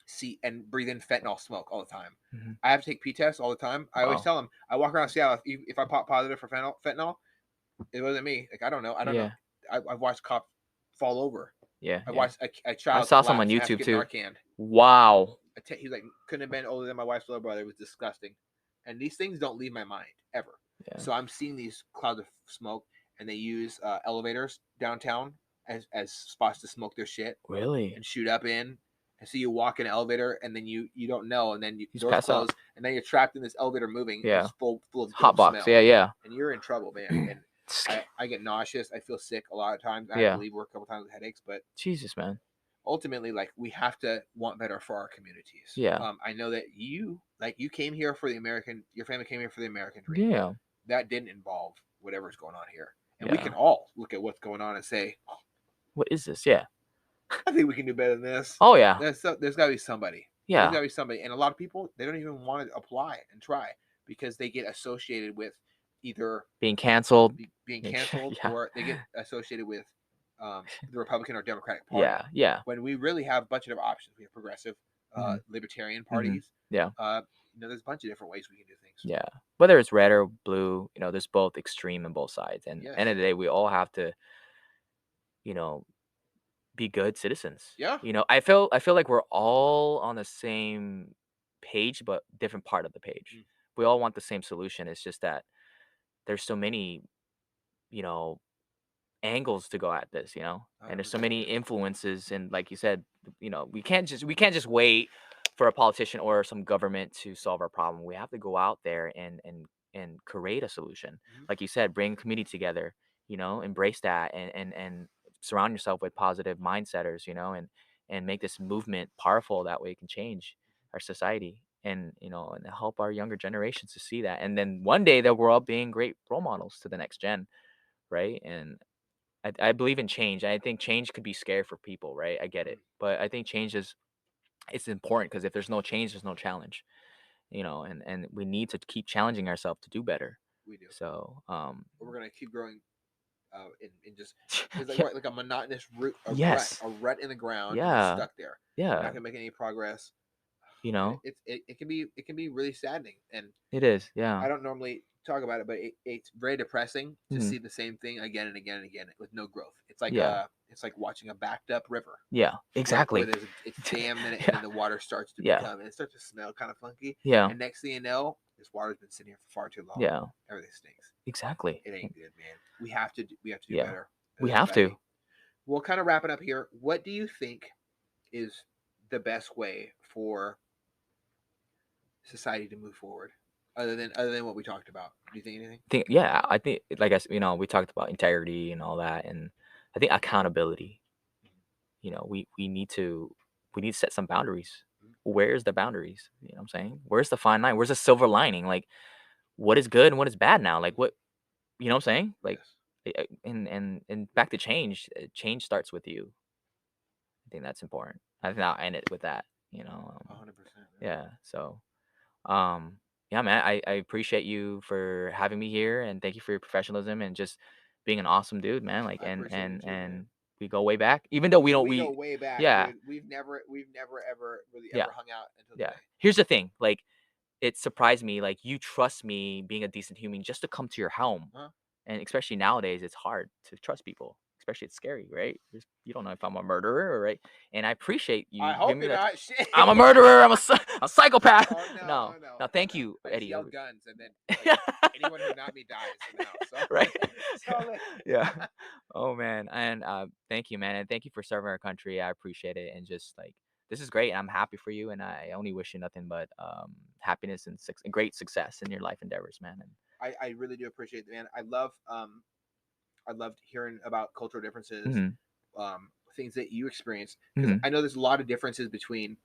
see and breathe in fentanyl smoke all the time.
Mm-hmm.
I have to take P tests all the time. I always tell them I walk around Seattle. If I pop positive for fentanyl, it wasn't me. Like I don't know. I've watched cops fall over.
Yeah.
I watched a child.
I saw some on YouTube too.
Narcan.
Wow.
He's like couldn't have been older than my wife's little brother. It was disgusting. And these things don't leave my mind ever. Yeah. So I'm seeing these clouds of smoke, and they use elevators downtown as spots to smoke their shit.
Really?
And shoot up in. And so you walk in an elevator, and then you don't know, and then doors
doors
close, and then you're trapped in this elevator moving.
Yeah.
It's full of
hot box.
Smell.
Yeah.
And you're in trouble, man. And I get nauseous. I feel sick a lot of times. I have to leave work a couple times with headaches, but
Jesus, man.
Ultimately, like we have to want better for our communities.
Yeah.
I know that you came here for your family came here for the American dream.
Yeah.
That didn't involve whatever's going on here. And we can all look at what's going on and say,
what is this? Yeah.
I think we can do better than this.
Oh, yeah.
There's got to be somebody.
Yeah.
There's got to be somebody. And a lot of people, they don't even want to apply and try because they get associated with either
being canceled,
or they get associated with the Republican or Democratic Party.
Yeah.
When we really have a bunch of options. We have progressive, libertarian parties.
Yeah.
there's a bunch of different ways we can do things.
Yeah. Whether it's red or blue, there's both extreme on both sides. And
Yes.
end of the day, we all have to, be good citizens.
Yeah.
I feel like we're all on the same page, but different part of the page. We all want the same solution. It's just that there's so many, you know, angles to go at this, and there's so
100%.
many influences, and like you said, we can't just wait for a politician or some government to solve our problem. We have to go out there and create a solution. Like you said, bring community together, embrace that, and surround yourself with positive mindsetters, and make this movement powerful. That way it can change our society, and and help our younger generations to see that, and then one day they'll grow up being great role models to the next gen, right? And I believe in change. I think change could be scary for people, right? I get it. But I think change it's important, because if there's no change, there's no challenge. And we need to keep challenging ourselves to do better.
We do.
So
we're gonna keep growing, and just it's
yeah.
like a monotonous root,
Yes.
a rut in the ground, and
Yeah.
just stuck there. We're not
Yeah.
gonna make any progress. It can be really saddening, and
It is.
I
Yeah.
don't normally talk about it, but it's very depressing to
Mhm.
see the same thing again and again and again with no growth. It's like
Yeah.
it's like watching a backed up river.
Yeah. Exactly.
Where it's dammed in it, and
Yeah.
then the water starts to
Yeah.
become, and it starts to smell kind of funky.
Yeah.
And next thing you know, this water's been sitting here for far too long.
Yeah.
Everything stinks.
Exactly.
It ain't good, man. We have to do
Yeah.
better.
We have to.
We'll kind of wrap it up here. What do you think is the best way for society to move forward, other than what we talked about? Do you think anything?
I think, like we talked about integrity and all that, and I think accountability. We need to set some boundaries. Where's the boundaries? You know what I'm saying? Where's the fine line? Where's the silver lining? Like, what is good and what is bad now? Like, what, you know what I'm saying? Like,
Yes.
and back to change. Change starts with you. I think that's important. I think I'll end it with that.
100%.
Yeah. So, yeah, man, I appreciate you for having me here, and thank you for your professionalism and just being an awesome dude, man. Like,
I appreciate it too, man.
and we go way back, even though we
go way back.
yeah,
Dude. We've never ever really
Yeah.
ever hung out until
yeah.
today.
Here's the thing, like, it surprised me, like, you trust me being a decent human just to come to your home.
Huh?
And especially nowadays, it's hard to trust people. Especially, it's scary, right? You don't know if I'm a murderer, right? And I appreciate you.
I
giving
hope
me
you're
that.
not. Shit.
I'm a murderer. I'm a psychopath.
Oh,
No.
no.
Thank you,
I just
Eddie.
yelled guns, and then anyone who not me dies in the house. So.
Right.
So,
Yeah. Oh man. And thank you, man. And thank you for serving our country. I appreciate it. And just like, this is great. I'm happy for you, and I only wish you nothing but happiness and great success in your life endeavors, man. And
I really do appreciate it, man. I loved hearing about cultural differences, things that you experienced, because I know there's a lot of differences between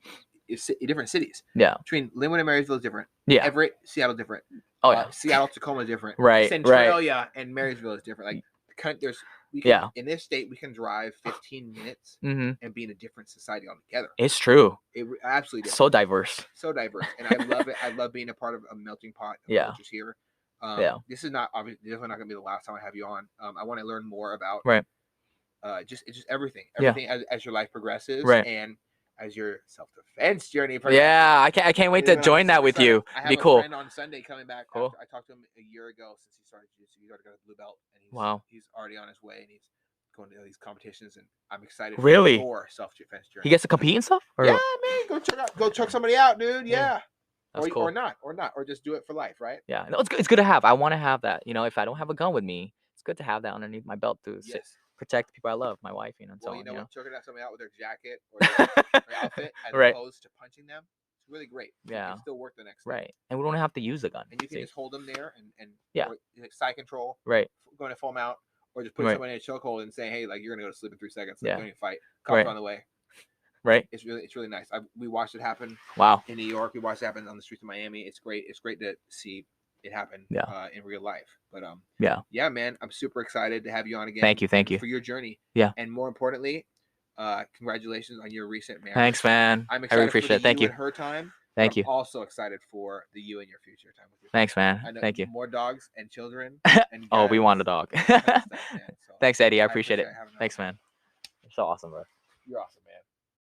different cities.
Yeah.
Between Linwood and Marysville is different.
Yeah.
Everett, Seattle different.
Oh yeah.
Seattle, Tacoma is different.
Right.
Centralia and Marysville is different. Like in this state we can drive 15 minutes and be in a different society altogether.
It's true.
It absolutely different.
So diverse.
So diverse, and I love it. I love being a part of a melting pot of cultures here. This is definitely not going to be the last time I have you on. I want to learn more about just everything as your life progresses, and as your self-defense journey progresses.
Yeah, I can't wait to join that with you.
I have
be
a
cool.
friend on Sunday coming back.
Cool.
I talked to him a year ago since he started jiu-jitsu. He's already got a blue belt, and he's already on his way, and he's going to these competitions, and I'm excited for your self-defense journey.
He gets to compete and stuff?
Yeah, man, go check somebody out, dude. Yeah.
That's cool.
or just do it for life, right?
Yeah, no, it's good to have. I want to have that. If I don't have a gun with me, it's good to have that underneath my belt to protect the people I love, my wife, and so on.
What? Choking out somebody out with their jacket or their outfit as opposed to punching them, it's really great.
Yeah.
You can still work the next day.
Right. And we don't have to use the gun.
And you can just hold them there and or, side control.
Right.
Going to full mount, or just put someone in a chokehold and say, hey, like, you're gonna go to sleep in 3 seconds. Like, going to fight. Cops on the way.
Right.
It's really nice. We watched it happen.
Wow.
In New York, we watched it happen on the streets of Miami. It's great. It's great to see it happen in real life. But yeah, man, I'm super excited to have you on again.
Thank you
for your journey.
Yeah.
And more importantly, congratulations on your recent marriage.
Thanks, man.
I'm excited
I appreciate
for
it. Thank you.
And her time.
Thank you.
I'm also excited for the you and your future time with your
Thanks, man.
I know
Thank you.
More dogs and children. And
oh, we want a dog.
Stuff, man. So
Thanks, Eddie. I appreciate it.
having
Thanks, man. You're so awesome, bro.
You're awesome, man.